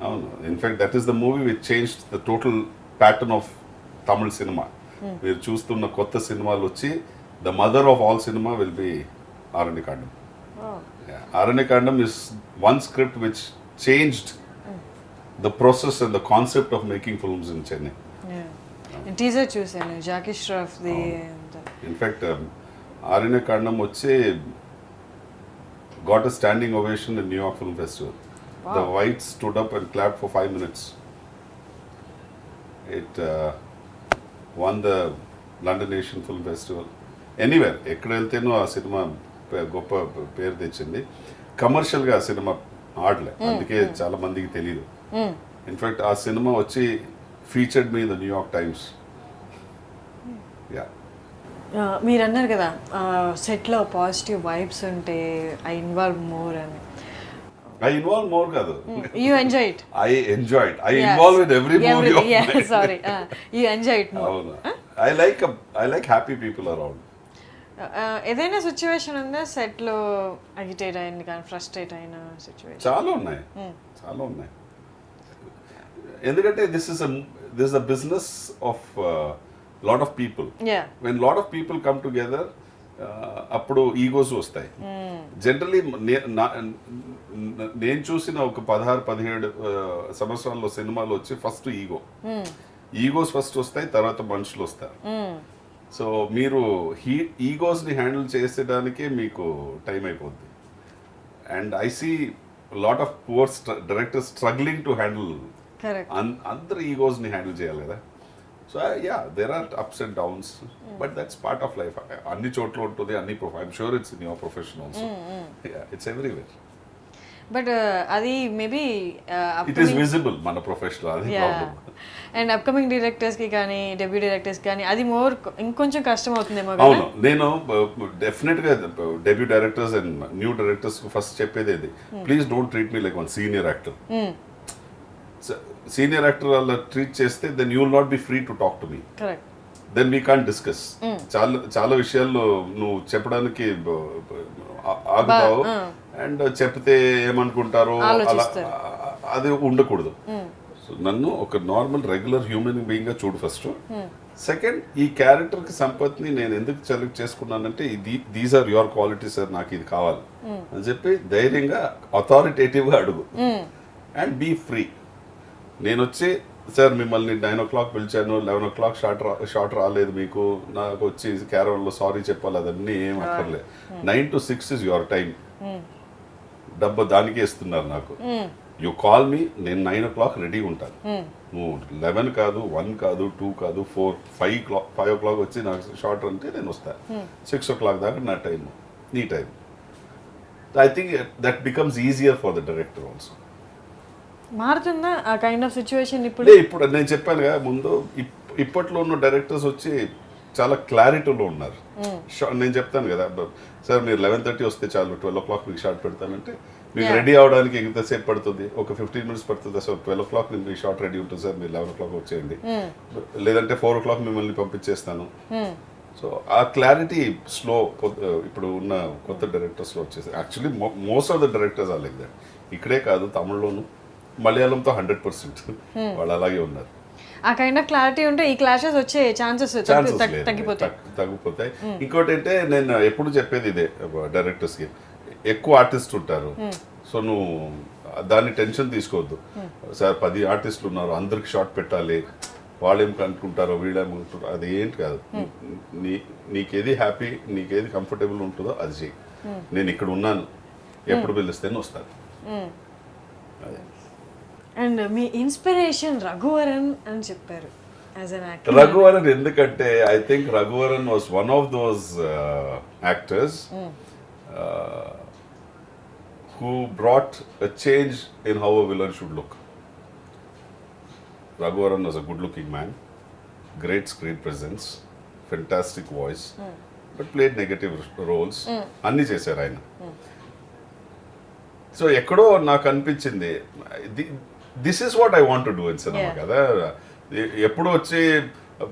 అవును, in fact that is the movie which changed the total pattern of Tamil cinema. మీరు చూస్తున్న కొత్త సినిమాలు వచ్చి the mother of all cinema will be Aaranya Kaandam. Aaranya Kaandam is one script which changed the process and the concept of making films in Chennai. Teaser చూసాను, జాకీ ష్రాఫ్ ది. In fact Aaranya Kaandam వచ్చి got a standing ovation in New York Film Festival. Wow. The whites stood up and clapped for 5 minutes. It won the London Asian Film Festival. Anywhere, ఎక్కడ వెళ్తేనో ఆ cinema గొప్ప పేరు తెచ్చింది. కమర్షియల్గా ఆ సినిమా ఆడలే, అందుకే చాలా మందికి తెలియదు. ఇన్ఫాక్ట్ ఆ సినిమా వచ్చి featured me in the New York times. Yeah, మీరు అన్నారు కదా సెట్లో పాజిటివ్ వైబ్స్ ఉంటే ఐ ఇన్వాల్వ్ మోర్ అని. I involve more కాదు. You enjoy it. I enjoy it. I involve in every movie of mine. Sorry. You enjoy it more. I like happy people around. ఏదైనా situation ఉందా సెట్లో agitate అయింది కానీ frustrate అయిన situation? చాలా ఉన్నాయి. ఎందుకంటే this is a business of lot of people. Yeah. When lot of people come together, అప్పుడు ఈగోస్ వస్తాయి. జనరలీ నేను చూసిన ఒక 16-17 సంవత్సరాల్లో సినిమాలు వచ్చి ఫస్ట్ ఈగోస్ ఫస్ట్ వస్తాయి, తర్వాత మనుషులు వస్తారు. సో మీరు ఈగోస్ని హ్యాండిల్ చేసేదానికే మీకు టైం అయిపోద్ది. And I see lot of poor directors struggling to handle. అందరు ఈగోస్ని హ్యాండిల్ చేయాలి కదా. So yeah, there are ups and downs, but that's part of life. Anni chotlo untudi, I'm sure it's in your profession also. Yeah, it's everywhere. But adi maybe it is visible mana profession, adi problem. And upcoming directors ki gaani debut directors gaani adi more inkoncham kashtam avutundemo kada. Avunu nenu definitely ga debut directors and new directors ku first cheppedi idi, please don't treat me like one senior actor. Senior actor అలా treat చేస్తే then you will not be free to talk to me. Then we can't discuss. చాలా విషయాల్లో నువ్వు చెప్పడానికి ఆగుతావు, and చెప్తే ఏమనుకుంటారో అలా అది ఉండకూడదు. సో నన్ను ఒక నార్మల్ రెగ్యులర్ హ్యూమన్ బీయింగ్గా చూడు ఫస్ట్. సెకండ్, ఈ క్యారెక్టర్కి సంపత్ని నేను ఎందుకు సెలెక్ట్ చేసుకున్నానంటే these are your quality sir, నాకు ఇది కావాలి అని చెప్పి ధైర్యంగా అథారిటేటివ్గా అడుగు అండ్ బీ ఫ్రీ. నేను వచ్చి సార్ మిమ్మల్ని 9 o'clock పిలిచాను, 11 o'clock షార్ట్ రాలేదు మీకు, నాకు వచ్చి క్యారవన్లో సారీ చెప్పాలి, అదన్నీ ఏం అక్కర్లేదు. 9 to 6 ఇస్ యువర్ టైం. డబ్బు దానికే ఇస్తున్నారు నాకు. యూ కాల్ మీ, నేను 9 o'clock రెడీ ఉంటాను. నువ్వు 11 కాదు, 1 కాదు, 2 కాదు, 4, 5 o'clock వచ్చి నాకు షార్ట్ అంటే నేను వస్తాను. 6 o'clock దాకా నా టైం, నీ time. I think that becomes easier for the director also. మారుతుందా ఆ కైండ్ ఆఫ్ సిచ్యువేషన్ ఇప్పుడు? నేను చెప్పాను కదా ముందు, ఇప్పట్లో ఉన్న డైరెక్టర్స్ వచ్చి చాలా క్లారిటీలో ఉన్నారు. నేను చెప్తాను కదా సార్ మీరు 11:30 వస్తే చాలు, 12 o'clock మీకు షార్ట్ పెడతానంటే మీకు రెడీ అవడానికి ఎంతసేపు పడుతుంది, ఒక 15 minutes పడుతుంది సార్. 12 o'clock మీ షార్ట్ రెడీ ఉంటుంది సార్, మీరు 11 o'clock వచ్చేయండి, లేదంటే 4 o'clock మిమ్మల్ని పంపించేస్తాను. సో ఆ క్లారిటీ స్లో ఇప్పుడు ఉన్న కొత్త డైరెక్టర్స్లో వచ్చేసి. Actually most of the directors are like that. ఇక్కడే కాదు, తమిళ్లోను మలయాళంతో 100% వాళ్ళు అలాగే ఉన్నారు. ఆ కైండ్ ఆఫ్ క్లారిటీ ఉంటే ఈ క్లాషెస్ వచ్చే ఛాన్సెస్ తగ్గిపోతాయి. ఇంకోటి అంటే నేను ఎప్పుడు చెప్పేది ఇదే డైరెక్టర్స్కి, ఎక్కువ ఆర్టిస్ట్ ఉంటారు, సో నువ్వు దాన్ని టెన్షన్ తీసుకోవద్దు. సార్ 10 ఆర్టిస్టులు ఉన్నారు, అందరికి షార్ట్ పెట్టాలి, వాళ్ళేం కనుక్కుంటారో వీళ్ళేమనుకుంటారో, అది ఏంటి కాదు. నీకేది హ్యాపీ, నీకేది కంఫర్టబుల్ ఉంటుందో అది చెయ్యి. నేను ఇక్కడ ఉన్నాను, ఎప్పుడు పిలిస్తేనే వస్తాను. అదే. అండ్ మీ ఇన్స్పిరేషన్ రఘువరన్ అని చెప్పారు యాజ్ అన్ యాక్టర్. రఘువరన్ ఎందుకంటే I think Raghuvaran was one of those actors who brought a change in how a villain should look. Raghuvaran was a good-looking man, great screen presence, fantastic voice, but played negative roles. అన్ని చేశారు ఆయన. So ఎక్కడో నాకు అనిపించింది, this is what I want to do in cinema కదా. ఎప్పుడు వచ్చి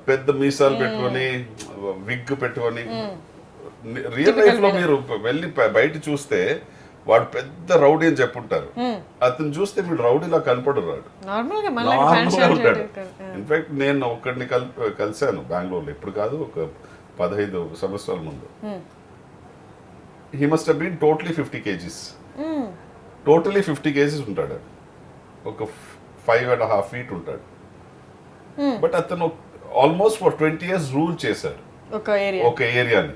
పెద్ద మీసాలు పెట్టుకొని, విగ్ పెట్టుకొని, రియల్ లైఫ్ లో మీరు వెళ్ళి బయట చూస్తే వాడు పెద్ద రౌడీ అని చెప్పుంటారు, అతను చూస్తే వీడు రౌడీలా కనపడరు, ఉంటాడు. ఇన్ఫాక్ట్ నేను ఒకరిని కలిశాను బెంగళూరులో, ఇప్పుడు కాదు ఒక 15 సంవత్సరాల ముందు. He must have been totally 50 kgs. Totally 50 kgs ఉంటాడు, ఒక 5.5 feet ఉంటాడు. బట్ అతను ఆల్మోస్ట్ ఫర్ 20 years రూల్ చేశాడు ఒక ఏరియాని.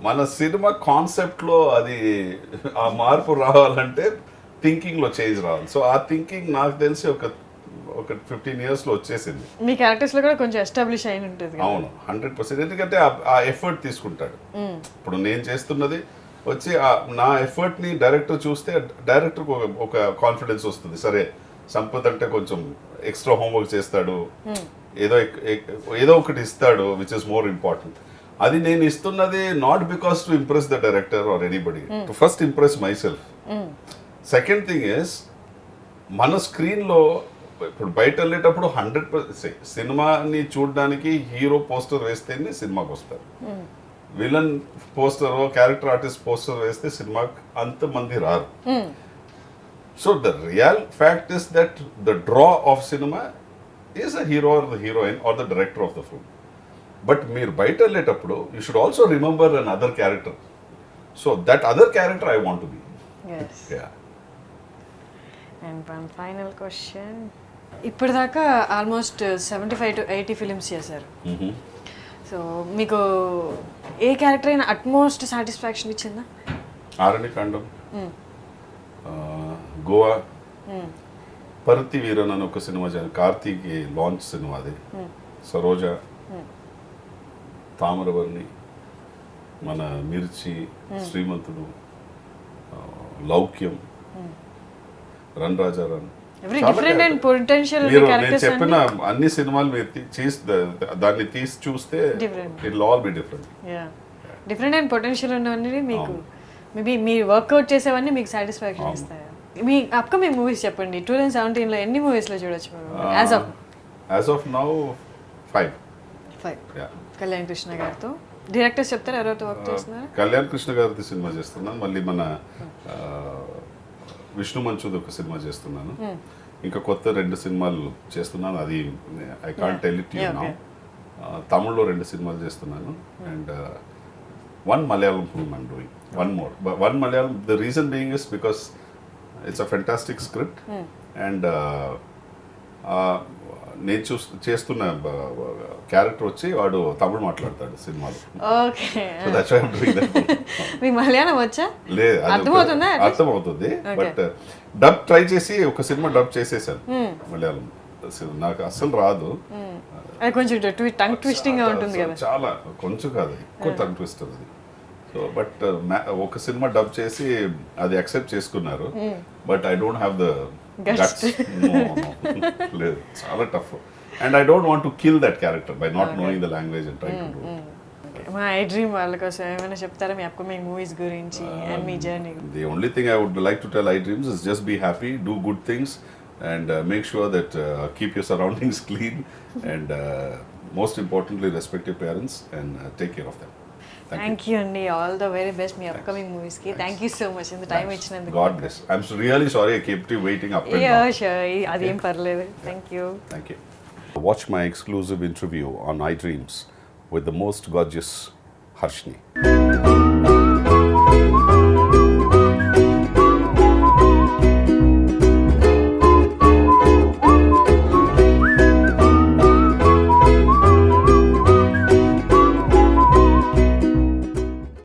మన సినిమా కాన్సెప్ట్ లో అది ఆ మార్పు రావాలంటే థింకింగ్ లో చేంజ్ రావాలి. సో ఆ థింకింగ్ నాకు తెలిసి ఒక 15 years లో వచ్చేసింది. మీ క్యారెక్టర్స్ లో కూడా కొంచెం ఎస్టాబ్లిష్ అయిన ఉంటుంది. అవును, 100%. ఎందుకంటే ఆ ఎఫర్ట్ తీసుకుంటాడు. ఇప్పుడు నేను చేస్తున్నది వచ్చి నా ఎఫర్ట్ ని డైరెక్టర్ చూస్తే డైరెక్టర్ ఒక కాన్ఫిడెన్స్ వస్తుంది. సరే సంపత్ అంటే కొంచెం ఎక్స్ట్రా హోంవర్క్ చేస్తాడు, ఏదో ఒకటి ఇస్తాడు, విచ్ ఇస్ మోర్ ఇంపార్టెంట్. అది నేను ఇస్తున్నది not because to impress the director or anybody, to first impress myself. Second thing is, మన స్క్రీన్ లో ఇప్పుడు బయట వెళ్ళేటప్పుడు 100% సినిమాని చూడడానికి హీరో పోస్టర్ వేస్తేనే సినిమాకి వస్తారు. Villain poster, character artist poster వేస్తే సినిమాకి అంతమంది రారు. So the real fact is that the draw of cinema is a hero or the heroine or the director of the film. But మీరు బయట వెళ్ళేటప్పుడు you should also remember an other character. So that other character I want to be. And one final question. ఇప్పటిదాకా almost 75 to 80 films చేశారు. So మీకు ఏ character అయినా utmost satisfaction ఇచ్చిందా? ఆరణికాండం, గోవా, పరుతి వీరన్ అని ఒక సినిమా, కార్తీక్ లాంచ్ సినిమా అది, సరోజ, తామరవర్ణి, మన మిర్చి, శ్రీమంతుడు, లౌక్యం, రన్ రాజా రన్. నేను చెప్పిన అన్ని సినిమాలు దాన్ని తీసి చూస్తే it all be different. Different and potential ఉన్నవన్నీ మీకు మేబీ మీరు వర్క్అవుట్ చేసేవన్నీ మీకు సాటిస్ఫాక్షన్ ఇస్తాయా? మీ అప్కమింగ్ మూవీస్ చెప్పండి. 2017లో ఎన్ని మూవీస్లో చూడొచ్చు? As of now 5. Kalyan Krishna గారితో. డైరెక్టర్స్ చెప్తారా ఎవరితో వర్క్ చేస్తున్నారు? కళ్యాణ్ కృష్ణ గారితో సినిమా చేస్తున్నాను, మళ్ళీ మన విష్ణు మంచుది ఒక సినిమా చేస్తున్నాను. ఇంకా కొత్త 2 సినిమాలు చేస్తున్నాను, అది I can't tell it you Yeah, now. okay. తమిళ్లో 2 సినిమాలు చేస్తున్నాను and 1 Malayalam film I'm doing, 1 more. But 1 Malayalam, the reason being is because it's a fantastic script and నేను చేస్తున్న క్యారెక్టర్ వచ్చి వాడు తమిళ్ మాట్లాడతాడు సినిమాలో. Okay. So that's why I'm doing that. మీ మలయాళం వచ్చా? లేదు, అర్థమవుతుందా? అర్థమవుతుంది బట్ డబ్ ట్రై చేసి ఒక సినిమా డబ్ చేసేసాను మలయాళం. నాకు అస్సలు రాదు, అది కొంచెం టంగ్ ట్విస్టింగ్ గా ఉంటుంది కదా. చాలా కొంచెం కాదు, ఎక్కువ టంగ్ ట్విస్టర్ అది. సో బట్ ఒక సినిమా డబ్ చేసి అది యాక్సెప్ట్ చేసుకున్నారు, but I don't have the guts. లేదు, చాలా tough and I don't want to kill that character by not knowing the language and try to do. మా iDream వాళ్ళ కోసం ఏమైనా చెప్తారా మీ అప్కమింగ్ మూవీస్ గురించి and me journey? The only thing I would like to tell iDreams is just be happy, do good things, and make sure that keep your surroundings clean, and most importantly, respect your parents and take care of them. Thank you అండి, all the very best me upcoming movies కి. Thank you so much ఇంత time ఇచ్చినందుకు. God bless. I'm really sorry I kept you waiting up and Yeah, down. sure. అదేం పర్లేదు. Thank you. Thank you. Watch my exclusive interview on iDreams with the most gorgeous Harshini.